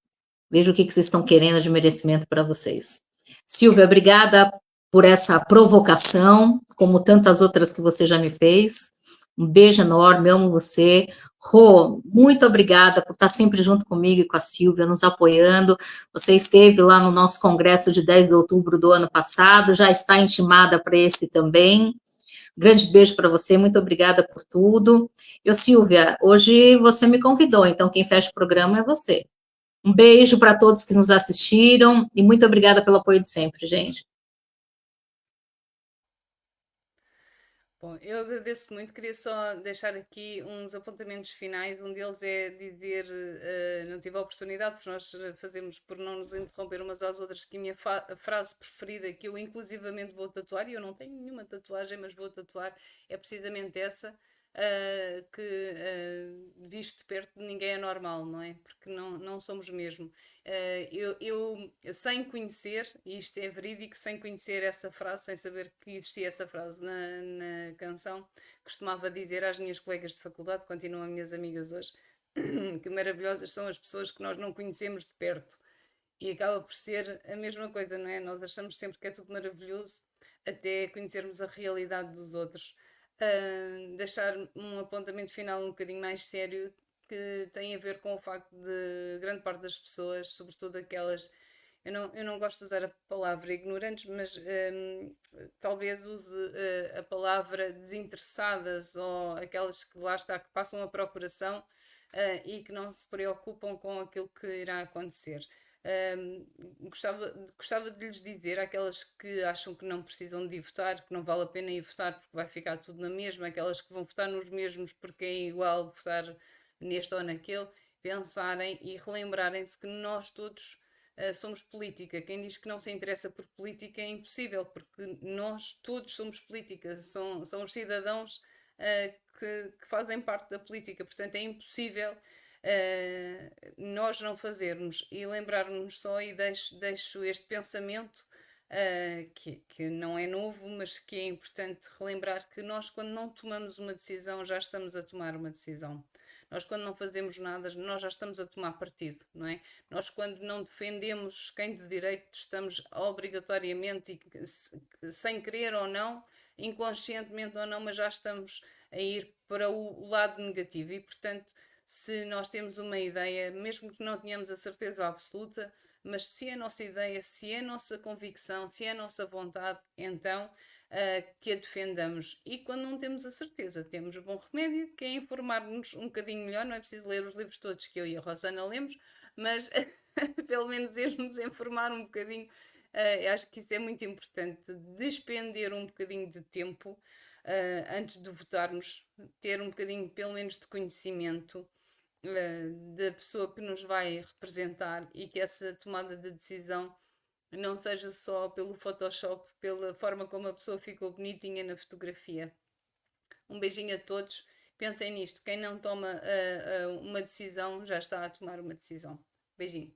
veja o que vocês estão querendo de merecimento para vocês. Silvia, obrigada por essa provocação, como tantas outras que você já me fez. Um beijo enorme, amo você. Rô, muito obrigada por estar sempre junto comigo e com a Silvia, nos apoiando. Você esteve lá no nosso congresso de 10 de outubro do ano passado, já está intimada para esse também. Grande beijo para você, muito obrigada por tudo. Silvia, hoje você me convidou, então quem fecha o programa é você. Um beijo para todos que nos assistiram e muito obrigada pelo apoio de sempre, gente. Bom, eu agradeço muito, queria só deixar aqui uns apontamentos finais. Um deles é dizer, não tive a oportunidade, porque nós fazemos por não nos interromper umas às outras, que a minha frase preferida, que eu inclusivamente vou tatuar, e eu não tenho nenhuma tatuagem, mas vou tatuar, é precisamente essa, que visto de perto ninguém é normal, não é? Porque não somos mesmo. Eu, sem conhecer, e isto é verídico, sem conhecer essa frase, sem saber que existia essa frase na canção, costumava dizer às minhas colegas de faculdade, continuam minhas amigas hoje, que maravilhosas são as pessoas que nós não conhecemos de perto. E acaba por ser a mesma coisa, não é? Nós achamos sempre que é tudo maravilhoso até conhecermos a realidade dos outros. Deixar um apontamento final um bocadinho mais sério, que tem a ver com o facto de grande parte das pessoas, sobretudo aquelas, eu não gosto de usar a palavra ignorantes, mas talvez use a palavra desinteressadas, ou aquelas que lá está, que passam a procuração e que não se preocupam com aquilo que irá acontecer. Gostava de lhes dizer àquelas que acham que não precisam de ir votar, que não vale a pena ir votar porque vai ficar tudo na mesma, aquelas que vão votar nos mesmos porque é igual votar neste ou naquele, pensarem e relembrarem-se que nós todos somos política. Quem diz que não se interessa por política é impossível, porque nós todos somos política, são os cidadãos que fazem parte da política, portanto é impossível nós não fazermos, e lembrarmos só, e deixo este pensamento que não é novo, mas que é importante relembrar, que nós, quando não tomamos uma decisão, já estamos a tomar uma decisão. Nós, quando não fazemos nada, nós já estamos a tomar partido, não é? Nós, quando não defendemos quem de direito, estamos obrigatoriamente, e sem querer ou não, inconscientemente ou não, mas já estamos a ir para o lado negativo. E, portanto, se nós temos uma ideia, mesmo que não tenhamos a certeza absoluta, mas se é a nossa ideia, se é a nossa convicção, se é a nossa vontade, então que a defendamos. E quando não temos a certeza, temos bom remédio, que é informar-nos um bocadinho melhor. Não é preciso ler os livros todos que eu e a Rosana lemos, mas pelo menos irmos informar um bocadinho. Acho que isso é muito importante, despender um bocadinho de tempo antes de votarmos, ter um bocadinho, pelo menos, de conhecimento da pessoa que nos vai representar, e que essa tomada de decisão não seja só pelo Photoshop, pela forma como a pessoa ficou bonitinha na fotografia. Um beijinho a todos. Pensem nisto. Quem não toma uma decisão já está a tomar uma decisão. Beijinho.